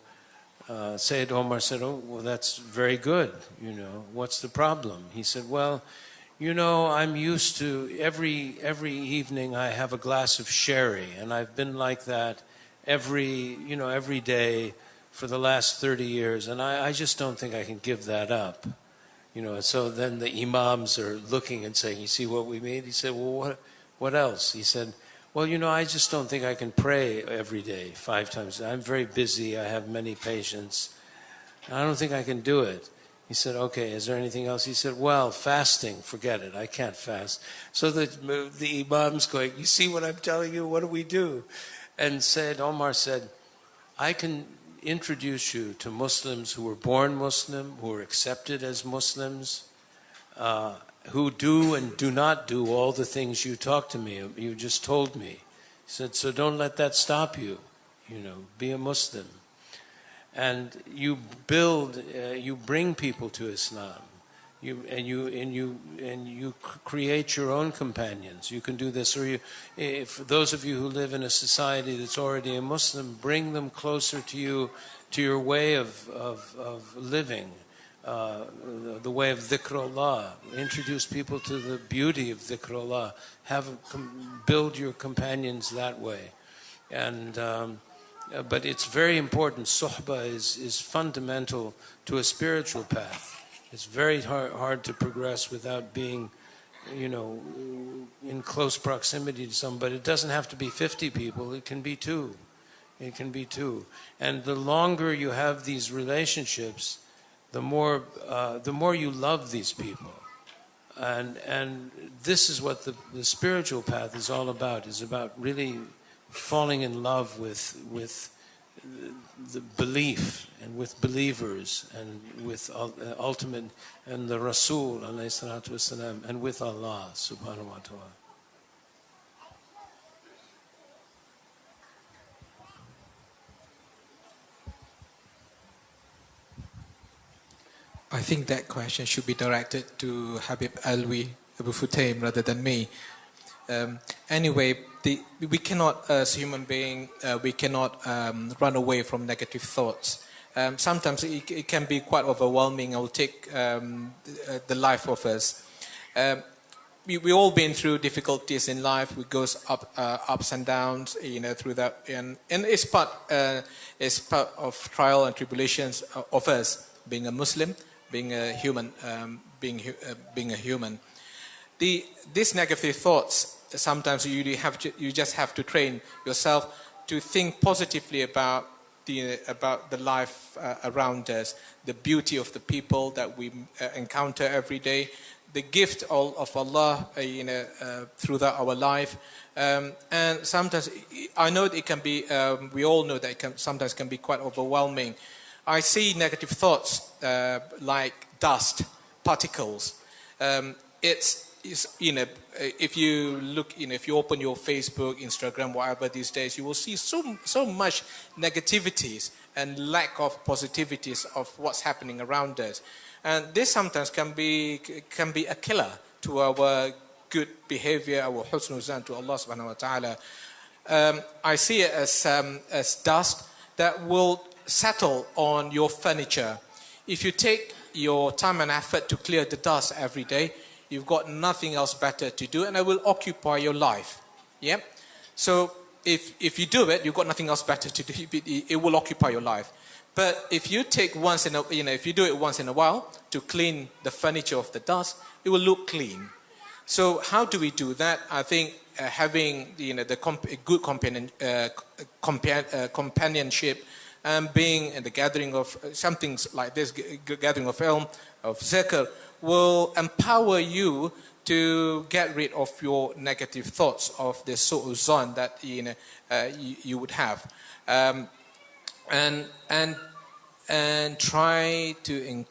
Sayyid Omar said, "Oh, well, that's very good. You know, what's the problem?" He said, "Well, you know, I'm used to every evening I have a glass of sherry, and I've been like that every day for the last 30 years, and I just don't think I can give that up." You know, so then the imams are looking and saying, "You see what we mean?" He said, "Well, what else?" He said, "Well, you know, I just don't think I can pray every day 5 times. I'm very busy. I have many patients. I don't think I can do it." He said, "Okay, is there anything else?" He said, "Well, fasting, forget it. I can't fast." So the imam's going, "You see what I'm telling you? What do we do?" And Sayyid Omar said, "I can introduce you to Muslims who were born Muslim, who are accepted as Muslims, who do and do not do all the things you talked to me, you just told me." He said, "So don't let that stop you. You know, be a Muslim. And you build, you bring people to Islam. You create your own companions. You can do this, or if those of you who live in a society that's already a Muslim, bring them closer to you, to your way of living, the way of dhikrullah. Introduce people to the beauty of dhikrullah. Build your companions that way, and." But it's very important. Suhbah is fundamental to a spiritual path. It's very hard to progress without being, you know, in close proximity to somebody. It doesn't have to be 50 people. It can be 2. It can be 2. And the longer you have these relationships, the more you love these people. And this is what the spiritual path is all about. Is about really falling in love with the belief and with believers and with ultimate and the Rasul alayhi salatu wasalam and with Allah subhanahu wa ta'ala. I think that question should be directed to Habib Alwi Abu Futtaim rather than me. Anyway, we cannot, as human beings, we cannot run away from negative thoughts. Sometimes it can be quite overwhelming. It will take the life of us. We all been through difficulties in life. We goes ups and downs, you know, through that, and it's part of trial and tribulations of us being a Muslim, being a human, being a human. These negative thoughts, sometimes you just have to train yourself to think positively about the life around us, the beauty of the people that we encounter every day, the gift of Allah, throughout our life, and sometimes I know it can be. We all know that it sometimes can be quite overwhelming. I see negative thoughts like dust, particles. If you look, if you open your Facebook, Instagram, whatever these days, you will see so much negativities and lack of positivities of what's happening around us, and this sometimes can be a killer to our good behavior, our husnul zan to Allah subhanahu wa ta'ala. I see it as dust that will settle on your furniture. If you take your time and effort to clear the dust every day, you've got nothing else better to do, and it will occupy your life. Yeah. So if you do it, you've got nothing else better to do. It will occupy your life. But if you take if you do it once in a while to clean the furniture of the dust, it will look clean. So how do we do that? I think having good companionship and being in the gathering of some things like this, gathering of ilm, of zikr, will empower you to get rid of your negative thoughts of the su'u zan that you would have, and try to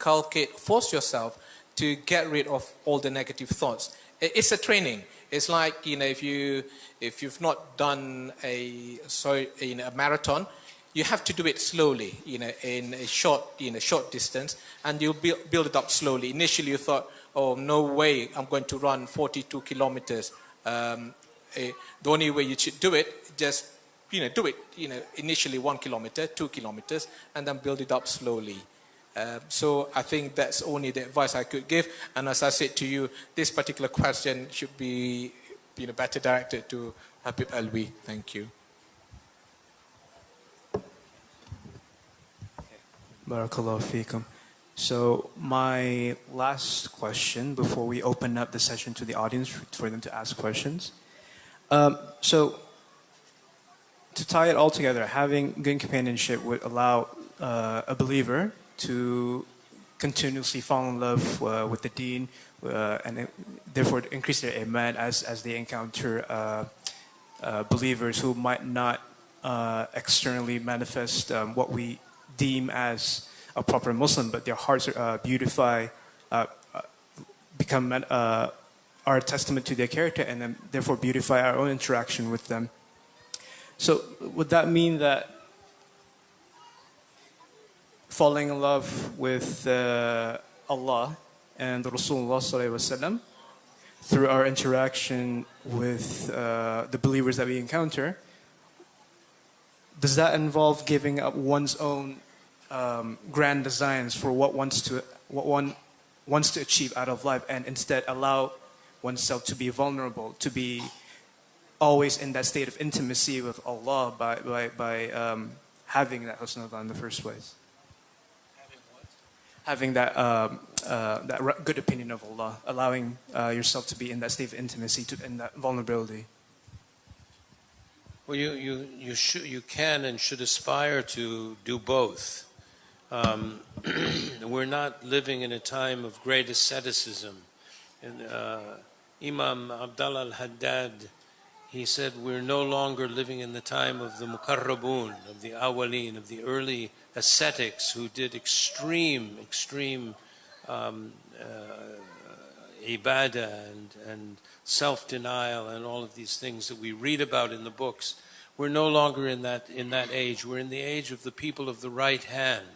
force yourself to get rid of all the negative thoughts. It's a training. It's like, if you've not done a marathon, you have to do it slowly, in a short distance, and you'll build it up slowly. Initially, you thought, oh, no way, I'm going to run 42 kilometers. The only way you should do it, just do it. Initially 1 kilometer, 2 kilometers, and then build it up slowly. So I think that's only the advice I could give. And as I said to you, this particular question should be better directed to Habib Alwi. Thank you. Barakallahu feekum. So my last question before we open up the session to the audience for them to ask questions. So to tie it all together, having good companionship would allow a believer to continuously fall in love with the deen, and therefore increase their iman as they encounter believers who might not externally manifest what we deem as a proper Muslim, but their hearts are are a testament to their character, and then therefore beautify our own interaction with them. So would that mean that falling in love with Allah and Rasulullah sallallahu alaihi wasallam through our interaction with the believers that we encounter, does that involve giving up one's own grand designs for what one wants to achieve out of life, and instead allow oneself to be vulnerable, to be always in that state of intimacy with Allah by having that husnul in the first place? Having that good opinion of Allah, allowing yourself to be in that state of intimacy, in that vulnerability. Well, you can and should aspire to do both. We're not living in a time of great asceticism. And, Imam Abdullah al-Haddad, he said, we're no longer living in the time of the muqarrabun, of the awwaleen, of the early ascetics who did extreme ibadah and self-denial and all of these things that we read about in the books. We're no longer in that age. We're in the age of the people of the right hand.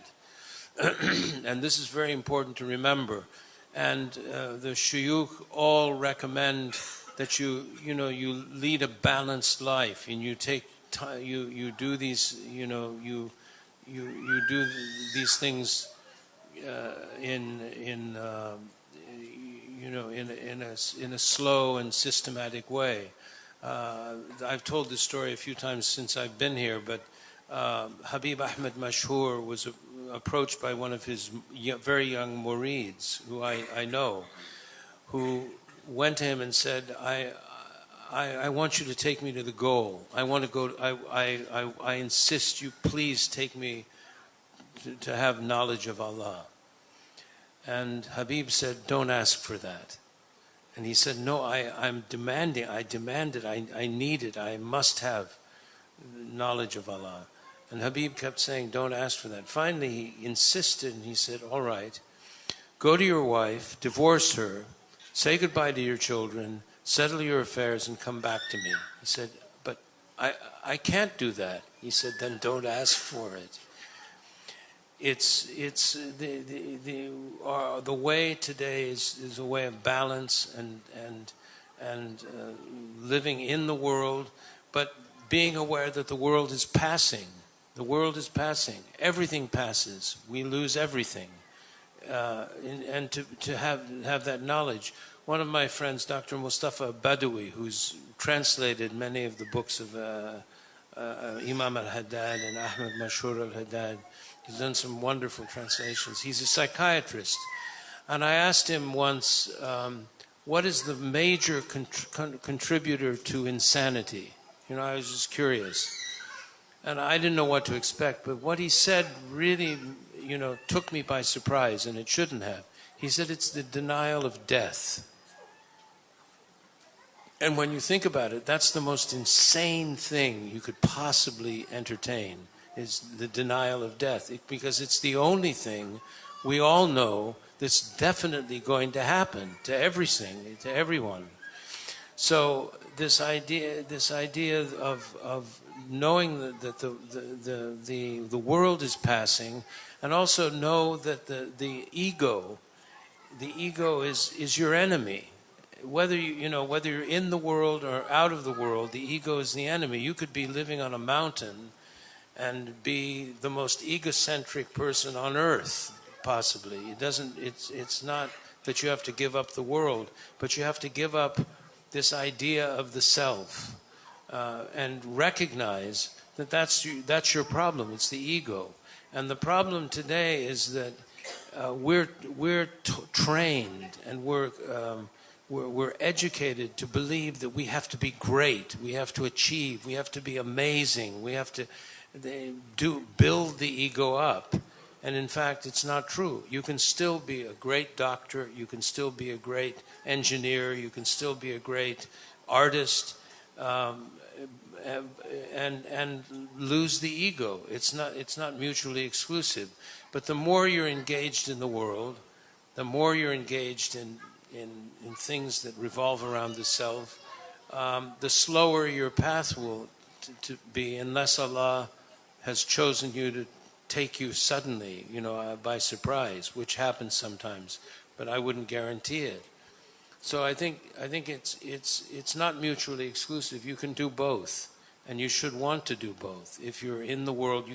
And this is very important to remember. And the shuyukh all recommend that you lead a balanced life, and you take time, you do these you do these things in a slow and systematic way. I've told this story a few times since I've been here, but Habib Ahmed Mashhour was approached by one of his very young murids, who I know, who went to him and said, I want you to take me to the goal. I want to go, I insist you please take me to have knowledge of Allah. And Habib said, don't ask for that. And he said, no, I'm demanding, I demand it, I need it, I must have knowledge of Allah. And Habib kept saying, don't ask for that. Finally, he insisted, and he said, all right, go to your wife, divorce her, say goodbye to your children, settle your affairs, and come back to me. He said, but I can't do that. He said, then don't ask for it. It's the way today is a way of balance and living in the world, but being aware that the world is passing. The world is passing. Everything passes. We lose everything. And to have that knowledge. One of my friends, Dr. Mustafa Badawi, who's translated many of the books of Imam al-Haddad and Ahmed Mashhour al-Haddad, he's done some wonderful translations. He's a psychiatrist. And I asked him once, what is the major contributor to insanity? I was just curious. And I didn't know what to expect, but what he said really, took me by surprise, and it shouldn't have. He said it's the denial of death. And when you think about it, that's the most insane thing you could possibly entertain, is the denial of death. Because it's the only thing we all know that's definitely going to happen to everything, to everyone. So this idea of knowing that the world is passing, and also know that the ego is your enemy. Whether whether you're in the world or out of the world, the ego is the enemy. You could be living on a mountain and be the most egocentric person on earth, possibly. It's not that you have to give up the world, but you have to give up this idea of the self, and recognize that that's your problem. It's the ego. And the problem today is that we're trained, and we're educated to believe that we have to be great, we have to achieve, we have to be amazing, we have to build the ego up. And in fact, it's not true. You can still be a great doctor, you can still be a great engineer, you can still be a great artist, and lose the ego. It's not mutually exclusive. But the more you're engaged in the world, the more you're engaged in things that revolve around the self, the slower your path will to be, unless Allah has chosen you to take you suddenly, by surprise, which happens sometimes, but I wouldn't guarantee it. So I think it's not mutually exclusive. You can do both, and you should want to do both. If you're in the world,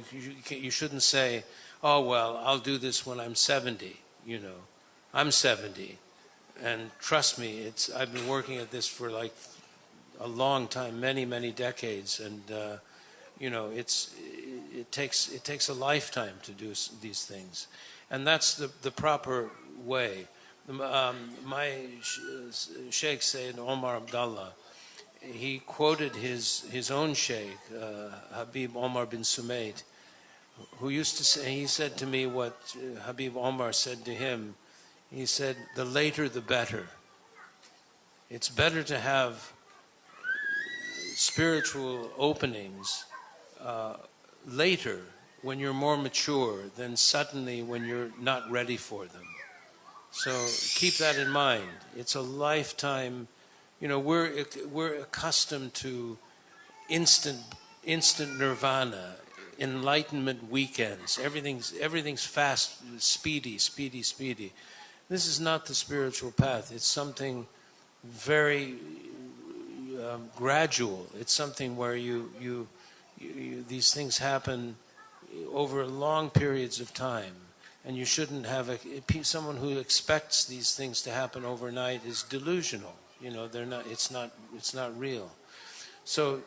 you shouldn't say, "Oh well, I'll do this when I'm 70." I'm 70, and trust me, I've been working at this for like a long time, many decades, and it takes a lifetime to do these things, and that's the proper way. My Sheikh Sayyid Omar Abdallah, he quoted his own Sheikh, Habib Omar bin Sumayd, who used to say, he said to me what Habib Omar said to him. He said, "The later the better." It's better to have spiritual openings later, when you're more mature, than suddenly when you're not ready for them. So keep that in mind. It's a lifetime. We're accustomed to instant nirvana, enlightenment weekends. Everything's fast, speedy. This is not the spiritual path. It's something very gradual. It's something where you these things happen over long periods of time, and you shouldn't have someone who expects these things to happen overnight is delusional. They're not. It's not real. So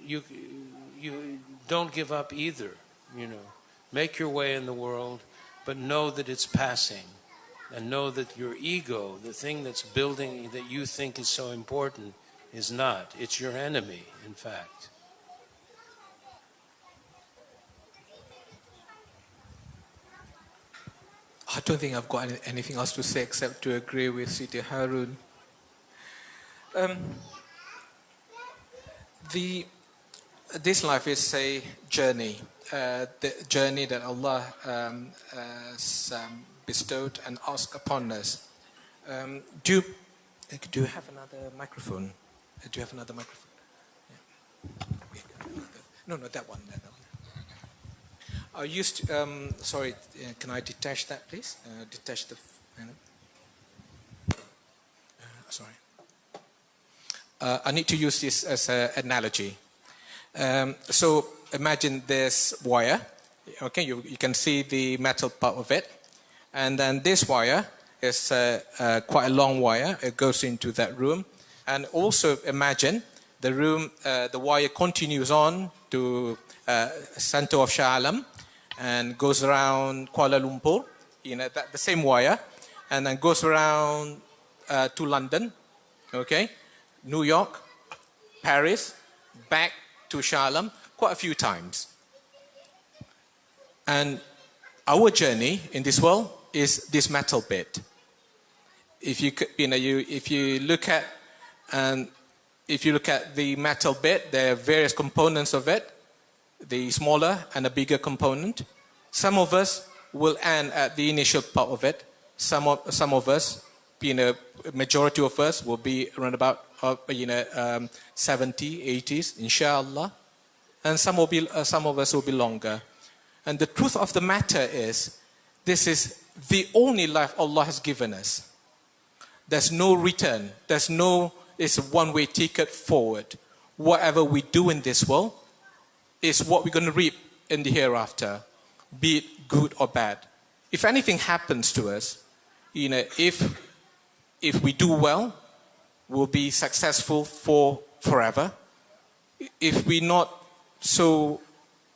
you don't give up either. Make your way in the world, but know that it's passing, and know that your ego, the thing that's building that you think is so important, is not. It's your enemy, in fact. I don't think I've got anything else to say except to agree with Sidi Haroon. This life is a journey, the journey that Allah has bestowed and asked upon us. Do you have another microphone? Do you have another microphone? Yeah. No, that one. I used to, sorry, can I detach that, please? Detach the, sorry. I need to use this as an analogy. So imagine this wire, okay, you can see the metal part of it, and then this wire is quite a long wire. It goes into that room, and also imagine the room, the wire continues on to center of Shah Alam, and goes around Kuala Lumpur, the same wire, and then goes around to London, okay, New York, Paris, back to Shah Alam quite a few times. And our journey in this world is this metal bit, if you look at the metal bit, there are various components of it, the smaller and a bigger component. Some of us will end at the initial part of it. Some of us, majority of us will be around about 70, 80s, inshallah, and some of us will be longer. And the truth of the matter is, this is the only life Allah has given us. There's no return. It's a one-way ticket forward. Whatever we do in this world is what we're going to reap in the hereafter, be it good or bad. If anything happens to us, if we do well, we'll be successful for forever. If we're not so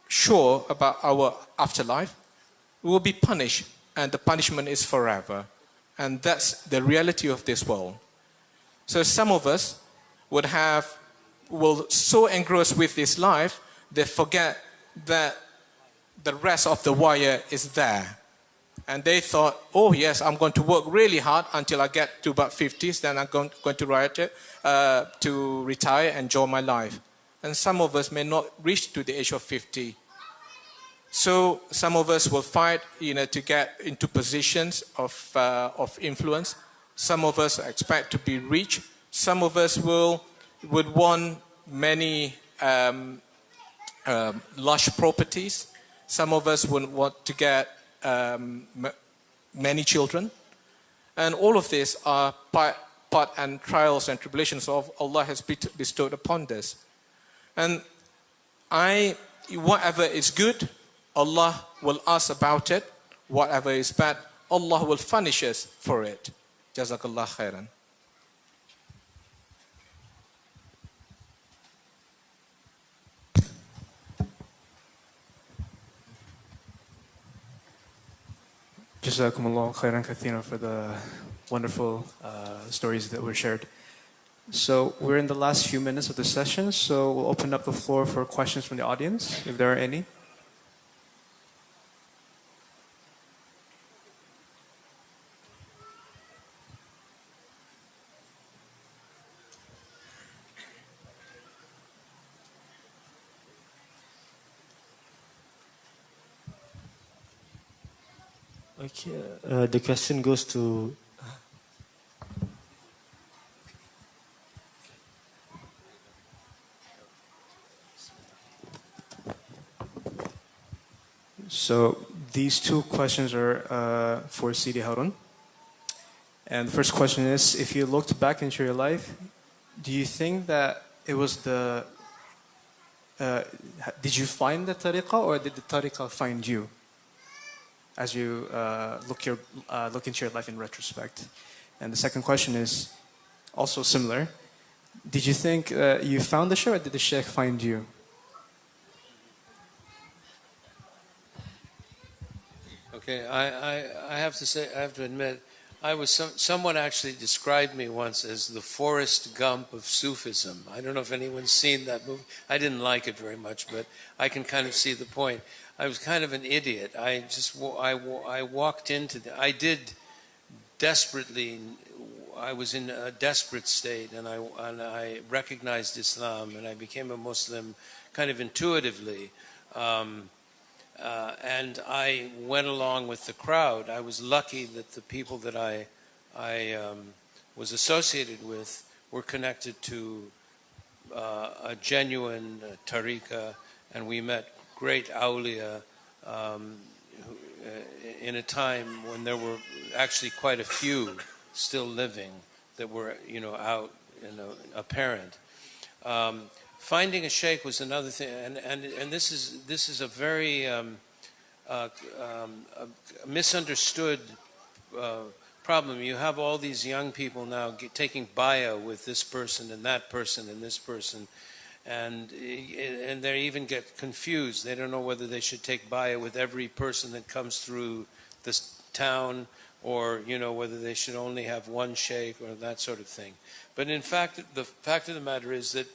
sure about our afterlife, we will be punished, and the punishment is forever. And that's the reality of this world. So some of us will so engrossed with this life, they forget that the rest of the wire is there. And they thought, oh yes, I'm going to work really hard until I get to about 50s, then I'm going to retire and enjoy my life. And some of us may not reach to the age of 50. So some of us will fight, to get into positions of influence. Some of us expect to be rich. Some of us would want many lush properties. Some of us would want to get many children. And all of these are part and trials and tribulations of Allah has bestowed upon us. And whatever is good, Allah will ask about it. Whatever is bad, Allah will punish us for it. Jazakallah khairan. Jazakumullah khairan kathira for the wonderful stories that were shared. So we're in the last few minutes of the session, so we'll open up the floor for questions from the audience, if there are any. Okay, the question goes to So these two questions are for Sidi Haroon. And the first question is, if you looked back into your life, do you think that it was did you find the tariqah, or did the tariqah find you? As you look into your life in retrospect. And the second question is also similar. Did you think you found the shaykh, or did the shaykh find you? Okay, I have to admit, someone actually described me once as the Forrest Gump of Sufism. I don't know if anyone's seen that movie. I didn't like it very much, but I can kind of see the point. I was kind of an idiot. I walked into I was in a desperate state, and I recognized Islam, and I became a Muslim kind of intuitively. And I went along with the crowd. I was lucky that the people that I was associated with were connected to a genuine tariqah, and we met great awliya in a time when there were actually quite a few still living that were, out, apparent. Finding a sheikh was another thing, and this is a very misunderstood problem. You have all these young people now taking bayah with this person and that person and this person, and they even get confused. They don't know whether they should take bayah with every person that comes through this town, or whether they should only have one sheikh, or that sort of thing. But in fact, the fact of the matter is that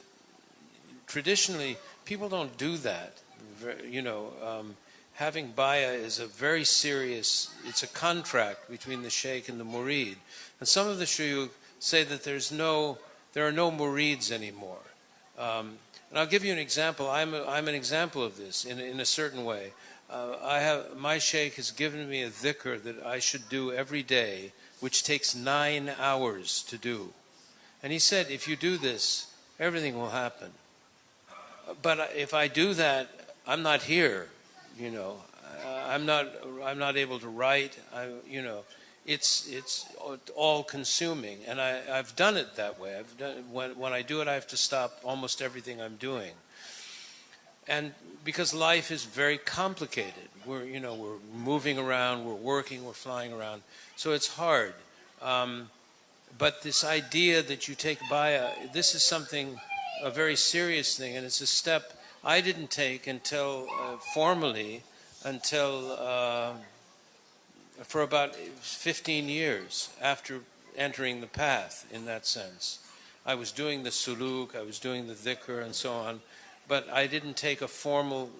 traditionally people don't do that. having baya is a very serious, it's a contract between the sheikh and the murid. And some of the shuyukh say that there are no murids anymore. And I'll give you an example. I'm an example of this in a certain way. My sheikh has given me a dhikr that I should do every day, which takes 9 hours to do. And he said, if you do this, everything will happen. But if I do that, I'm not here, you know. I'm not able to write. It's all consuming, and I've done it that way. When I do it, I have to stop almost everything I'm doing. And because life is very complicated, we're moving around, we're working, we're flying around, so it's hard. But this idea that you take baya, this is a very serious thing, and it's a step I didn't take until formally for about 15 years after entering the path, in that sense. I was doing the suluk, I was doing the dhikr and so on, but I didn't take a formal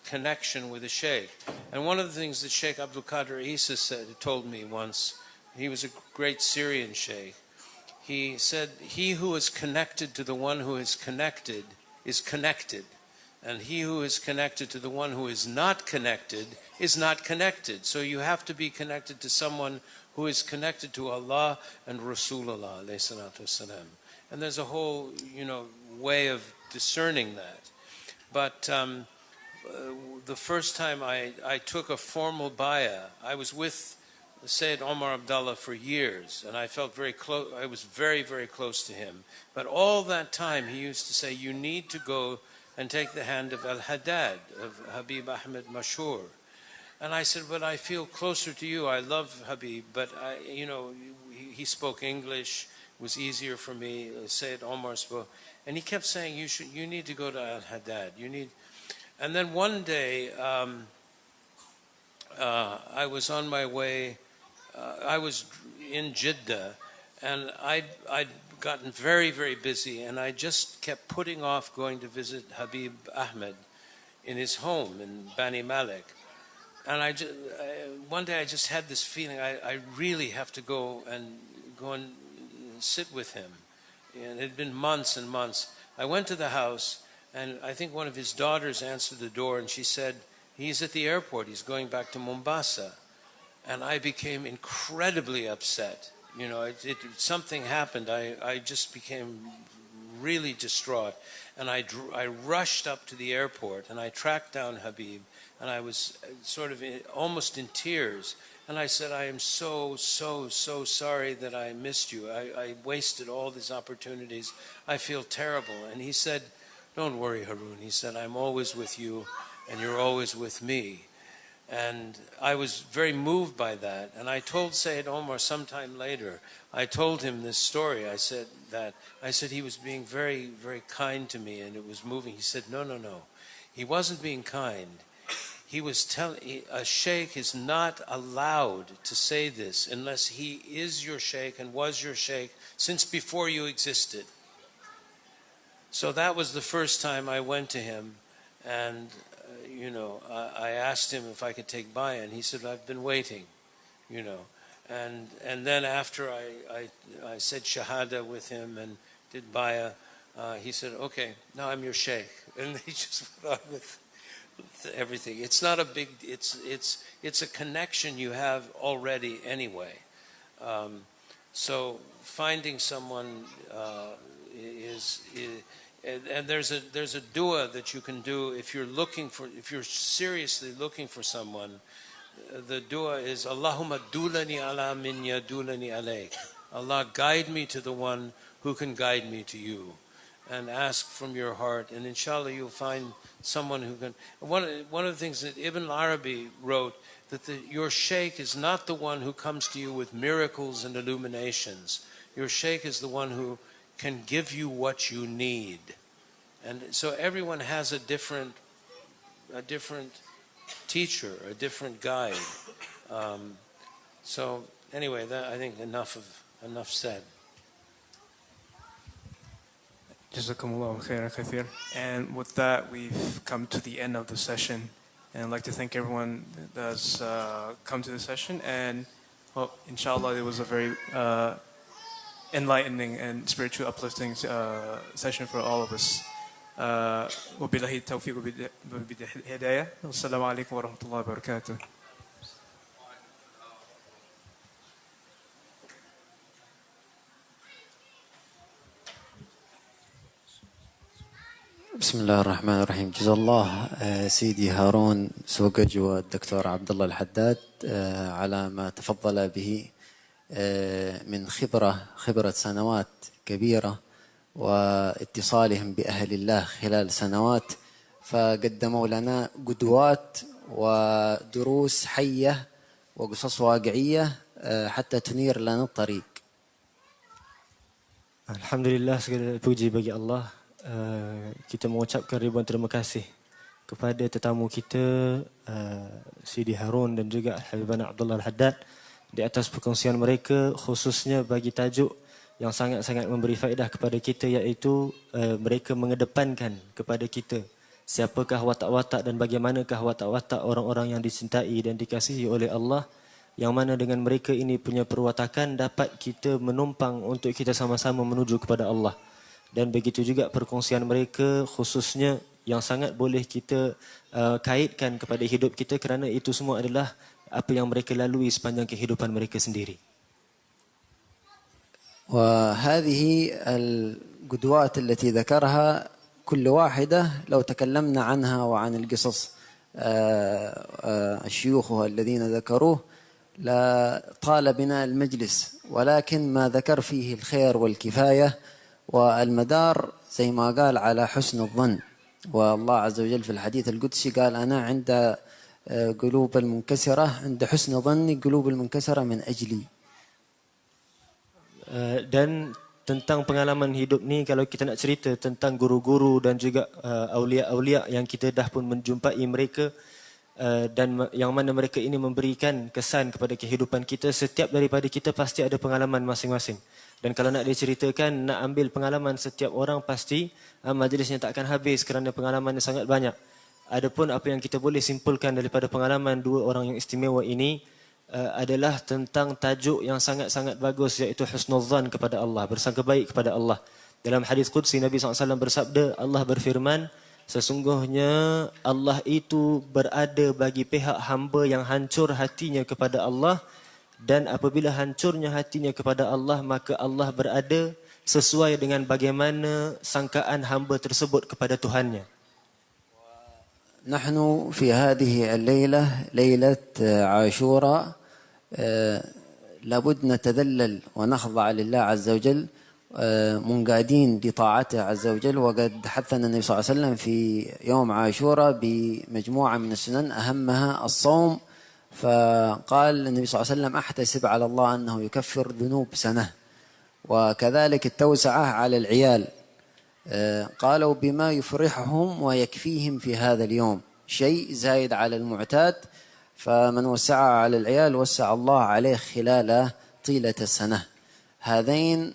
connection with a sheikh. And one of the things that Sheikh Abdul Qadir Isa told me once, he was a great Syrian sheikh, he said, he who is connected to the one who is connected, and he who is connected to the one who is not connected is not connected. So you have to be connected to someone who is connected to Allah and Rasulullah alayhi salatu wasalam. And there's a whole, way of discerning that. But the first time I took a formal bayah, I was with Sayyid Omar Abdullah for years, and I felt very close. I was very, very close to him. But all that time he used to say, you need to go and take the hand of Al-Haddad, of Habib Ahmed Mashur. And I said, but I feel closer to you. I love Habib, but he spoke English. It was easier for me. Sayyid Omar spoke. And he kept saying, you need to go to Al-Haddad. And then one day, I was on my way. I was in Jeddah, and I'd gotten very, very busy, and I just kept putting off going to visit Habib Ahmed in his home in Bani Malik. And one day I just had this feeling, I really have to go and sit with him. And it had been months and months. I went to the house, and I think one of his daughters answered the door, and she said, he's at the airport, he's going back to Mombasa. And I became incredibly upset. Something happened. I just became really distraught. And I rushed up to the airport, and I tracked down Habib, and I was sort of almost in tears. And I said, I am so, so, so sorry that I missed you. I wasted all these opportunities. I feel terrible. And he said, don't worry, Haroon. He said, I'm always with you, and you're always with me. And I was very moved by that. And I told Sayyid Omar sometime later, I told him this story. I said he was being very, very kind to me, and it was moving. He said, no. He wasn't being kind. He was a sheikh is not allowed to say this unless he is your sheikh and was your sheikh since before you existed. So that was the first time I went to him, and I asked him if I could take bayah, and he said, I've been waiting, And then after I said shahada with him and did bayah, he said, okay, now I'm your sheikh. And he just went on with everything. It's not a big, it's a connection you have already anyway. So finding someone and there's a dua that you can do if you're seriously looking for someone. The dua is Allahumma dulani ala min yadulani alayk. Allah, guide me to the one who can guide me to you. And ask from your heart, and inshallah you'll find someone who can. One of the things that Ibn Arabi wrote, that your sheikh is not the one who comes to you with miracles and illuminations. Your sheikh is the one who can give you what you need. And so everyone has a different teacher, a different guide. So anyway, I think enough said. Jazakumullah khairan kathir. And with that, we've come to the end of the session. And I'd like to thank everyone that's come to the session. And well, inshallah, it was a very enlightening and spiritual uplifting session for all of us. وبالله التوفيق وبالهداية والسلام عليكم ورحمة الله وبركاته. بسم الله الرحمن الرحيم. جزا الله سيدي هارون سوقج والدكتور عبد الله الحداد على ما تفضل به من خبرة سنوات كبيرة واتصالهم بأهل الله خلال سنوات، فقدموا لنا قدوات ودروس حية وقصص واقعية حتى تنير لنا الطريق. Alhamdulillah, segala puji bagi Allah. Kita mengucapkan ribuan terima kasih kepada tetamu kita Sidi Haroon dan juga Habibana Abdullah Al-Haddad di atas perkongsian mereka, khususnya bagi tajuk yang sangat-sangat memberi faedah kepada kita, iaitu mereka mengedepankan kepada kita siapakah watak-watak dan bagaimanakah watak-watak orang-orang yang dicintai dan dikasihi oleh Allah, yang mana dengan mereka ini punya perwatakan dapat kita menumpang untuk kita sama-sama menuju kepada Allah. Dan begitu juga perkongsian mereka khususnya yang sangat boleh kita kaitkan kepada hidup kita, kerana itu semua adalah apa yang mereka lalui sepanjang kehidupan mereka sendiri. وهذه القدوات التي ذكرها كل واحدة لو تكلمنا عنها وعن القصص الشيوخ الذين ذكروه لطال بنا المجلس، ولكن ما ذكر فيه الخير والكفاية والمدار زي ما قال على حسن الظن. والله عز وجل في الحديث القدسي قال أنا عند قلوب المنكسرة عند حسن ظن قلوب المنكسرة من أجلي. Dan tentang pengalaman hidup ni, kalau kita nak cerita tentang guru-guru dan juga aulia-aulia yang kita dah pun menjumpai mereka, dan yang mana mereka ini memberikan kesan kepada kehidupan kita, setiap daripada kita pasti ada pengalaman masing-masing. Dan kalau nak diceritakan, nak ambil pengalaman setiap orang, pasti majlisnya tak akan habis kerana pengalaman sangat banyak. Adapun apa yang kita boleh simpulkan daripada pengalaman dua orang yang istimewa ini adalah tentang tajuk yang sangat-sangat bagus, iaitu husnuzan kepada Allah, bersangka baik kepada Allah. Dalam hadis qudsi Nabi SAW bersabda, Allah berfirman, sesungguhnya Allah itu berada bagi pihak hamba yang hancur hatinya kepada Allah, dan apabila hancurnya hatinya kepada Allah, maka Allah berada sesuai dengan bagaimana sangkaan hamba tersebut kepada Tuhannya. نحن في هذه الليلة ليلة عاشوراء لابد نتذلل ونخضع لله عز وجل منقادين لطاعته عز وجل. وقد حثنا النبي صلى الله عليه وسلم في يوم عاشوراء بمجموعة من السنن أهمها الصوم، فقال النبي صلى الله عليه وسلم أحتسب على الله أنه يكفر ذنوب سنة. وكذلك التوسعة على العيال، قالوا بما يفرحهم ويكفيهم في هذا اليوم، شيء زايد على المعتاد، فمن وسع على العيال وسع الله عليه خلال طيلة السنة. هذين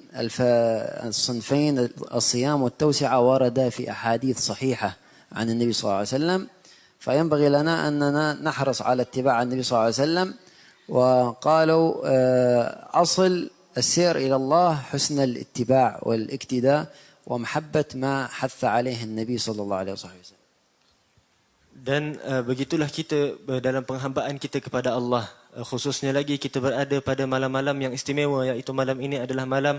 الصنفين الصيام والتوسعة وردا في أحاديث صحيحة عن النبي صلى الله عليه وسلم، فينبغي لنا أننا نحرص على اتباع النبي صلى الله عليه وسلم. وقالوا أصل السير إلى الله حسن الاتباع والاقتداء ومحبة ما حث عليه النبي صلى الله عليه وسلم. Dan begitulah kita dalam penghambaan kita kepada Allah, khususnya lagi kita berada pada malam-malam yang istimewa, iaitu malam ini adalah malam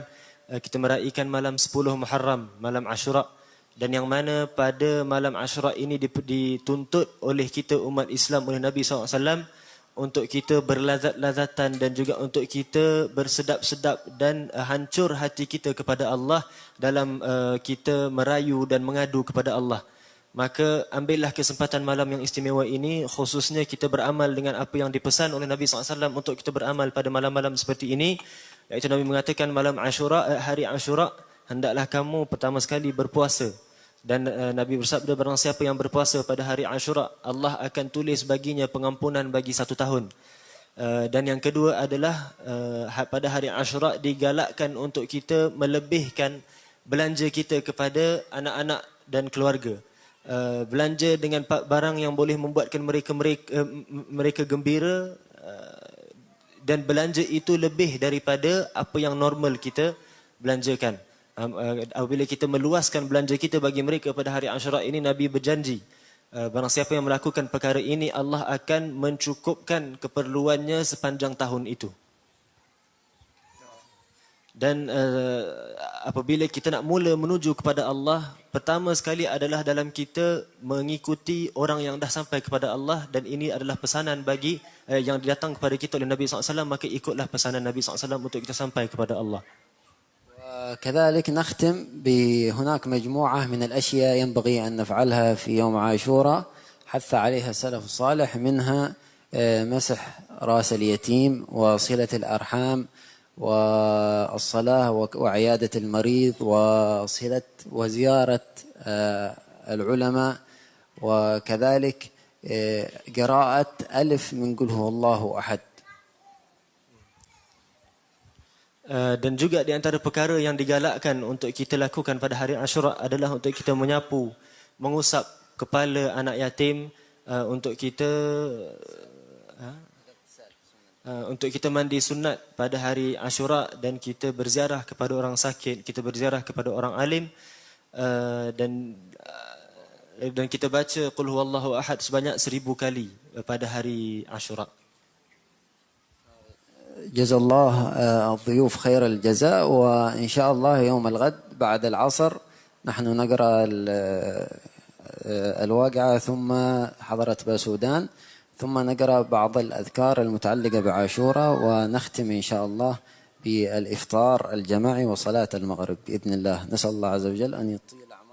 kita meraihkan malam 10 Muharram, malam Ashura, dan yang mana pada malam Ashura ini dituntut oleh kita umat Islam, oleh Nabi SAW, untuk kita berlazat-lazatan dan juga untuk kita bersedap-sedap dan hancur hati kita kepada Allah dalam kita merayu dan mengadu kepada Allah. Maka ambillah kesempatan malam yang istimewa ini, khususnya kita beramal dengan apa yang dipesan oleh Nabi SAW untuk kita beramal pada malam-malam seperti ini, iaitu Nabi mengatakan malam Ashura, hari Ashura, hendaklah kamu pertama sekali berpuasa. Dan Nabi bersabda, barang siapa yang berpuasa pada hari Ashura, Allah akan tulis baginya pengampunan bagi 1 tahun. Dan yang kedua adalah pada hari Ashura digalakkan untuk kita melebihkan belanja kita kepada anak-anak dan keluarga. belanja dengan barang yang boleh membuatkan mereka gembira, dan belanja itu lebih daripada apa yang normal kita belanjakan. Apabila kita meluaskan belanja kita bagi mereka pada hari Ashura ini, Nabi berjanji, barang siapa yang melakukan perkara ini, Allah akan mencukupkan keperluannya sepanjang tahun itu. Dan apabila kita nak mula menuju kepada Allah, pertama sekali adalah dalam kita mengikuti orang yang dah sampai kepada Allah, dan ini adalah pesanan bagi yang datang kepada kita oleh Nabi SAW, maka ikutlah pesanan Nabi SAW untuk kita sampai kepada Allah. وكذلك نختم بهناك مجموعة من الأشياء ينبغي أن نفعلها في يوم عاشوراء حث عليها السلف الصالح، منها مسح رأس اليتيم وصلة الأرحام والصلاة وعيادة المريض وزيارة العلماء، وكذلك قراءة 1000 من قل هو الله أحد. Dan juga di antara perkara yang digalakkan untuk kita lakukan pada hari Ashura adalah untuk kita menyapu, mengusap kepala anak yatim, untuk kita mandi sunat pada hari Ashura, dan kita berziarah kepada orang sakit, kita berziarah kepada orang alim, dan kita baca Qul huwallahu ahad sebanyak 1000 kali pada hari Ashura. جزا الله الضيوف خير الجزاء، وإن شاء الله يوم الغد بعد العصر نحن نقرأ الواقعة ثم حضرة باسودان، ثم نقرأ بعض الأذكار المتعلقة بعاشوراء، ونختم إن شاء الله بالإفطار الجماعي وصلاة المغرب بإذن الله. نسأل الله عز وجل أن يطيل أعمارنا.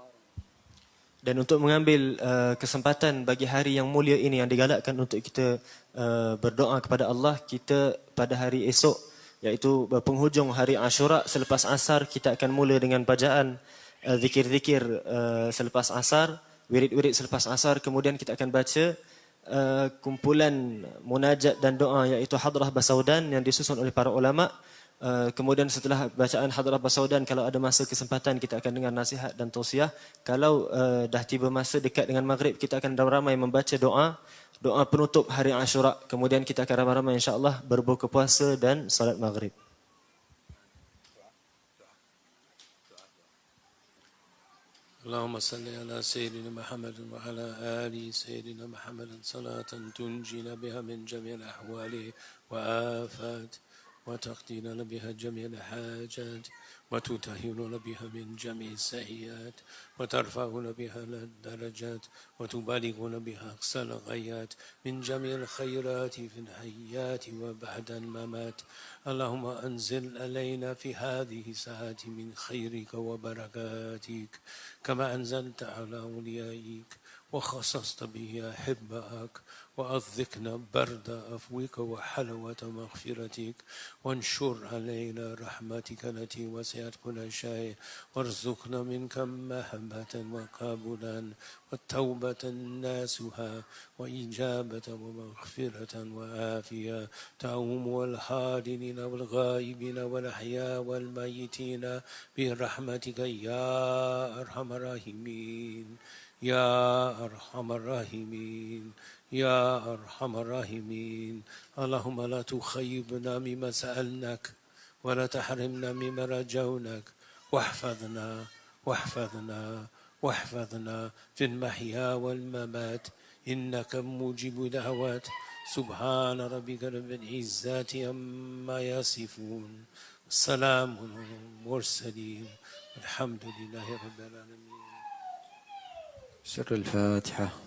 Dan untuk mengambil kesempatan bagi hari yang mulia ini, yang digalakkan untuk kita berdoa kepada Allah, kita pada hari esok, iaitu penghujung hari Ashura, selepas asar kita akan mula dengan bacaan zikir-zikir selepas asar, wirid-wirid selepas asar. Kemudian kita akan baca kumpulan munajat dan doa, iaitu hadrah basaudan yang disusun oleh para ulama. Kemudian setelah bacaan hadrah basaudan, kalau ada masa kesempatan, kita akan dengar nasihat dan tausiah. Kalau dah tiba masa dekat dengan maghrib, kita akan ramai-ramai membaca doa penutup hari Ashura. Kemudian kita akan ramai-ramai insya-Allah berbuka puasa dan salat maghrib. اللهم صل على سيدنا محمد وعلى آل سيدنا محمد صلاة تنجينا بها من جميع الأحوال وآفات، وتقضينا بها جميع الحاجات، وتطهرنا بها من جميع السيئات، وترفعنا بها الدرجات، وتبلغنا بها أقصى الغايات من جميع الخيرات في الحياة وبعد الممات. اللهم أنزل علينا في هذه الساعات من خيرك وبركاتك كما أنزلت على أوليائك وخصصت به أحبائك، وأذقنا برد عفوك وحلوة مغفرتك، وانشر علينا رحمتك التي وسعت كل شيء، وارزقنا منك محبة وقبولا والتوبة ناسها وإجابة ومغفرة وعافية تعوم الحاضرين والغائبين والأحياء والميتين برحمتك يا أرحم الراحمين يا أرحم الراحمين يا أرحم الراحمين. اللهم لا تخيبنا مما سألناك ولا تحرمنا مما رجوناك، واحفظنا في المحيا والممات، إنك مجيب دعوات. سبحان ربك رب العزة عما يصفون، سلام المرسلين، الحمد لله رب العالمين. سر الفاتحة.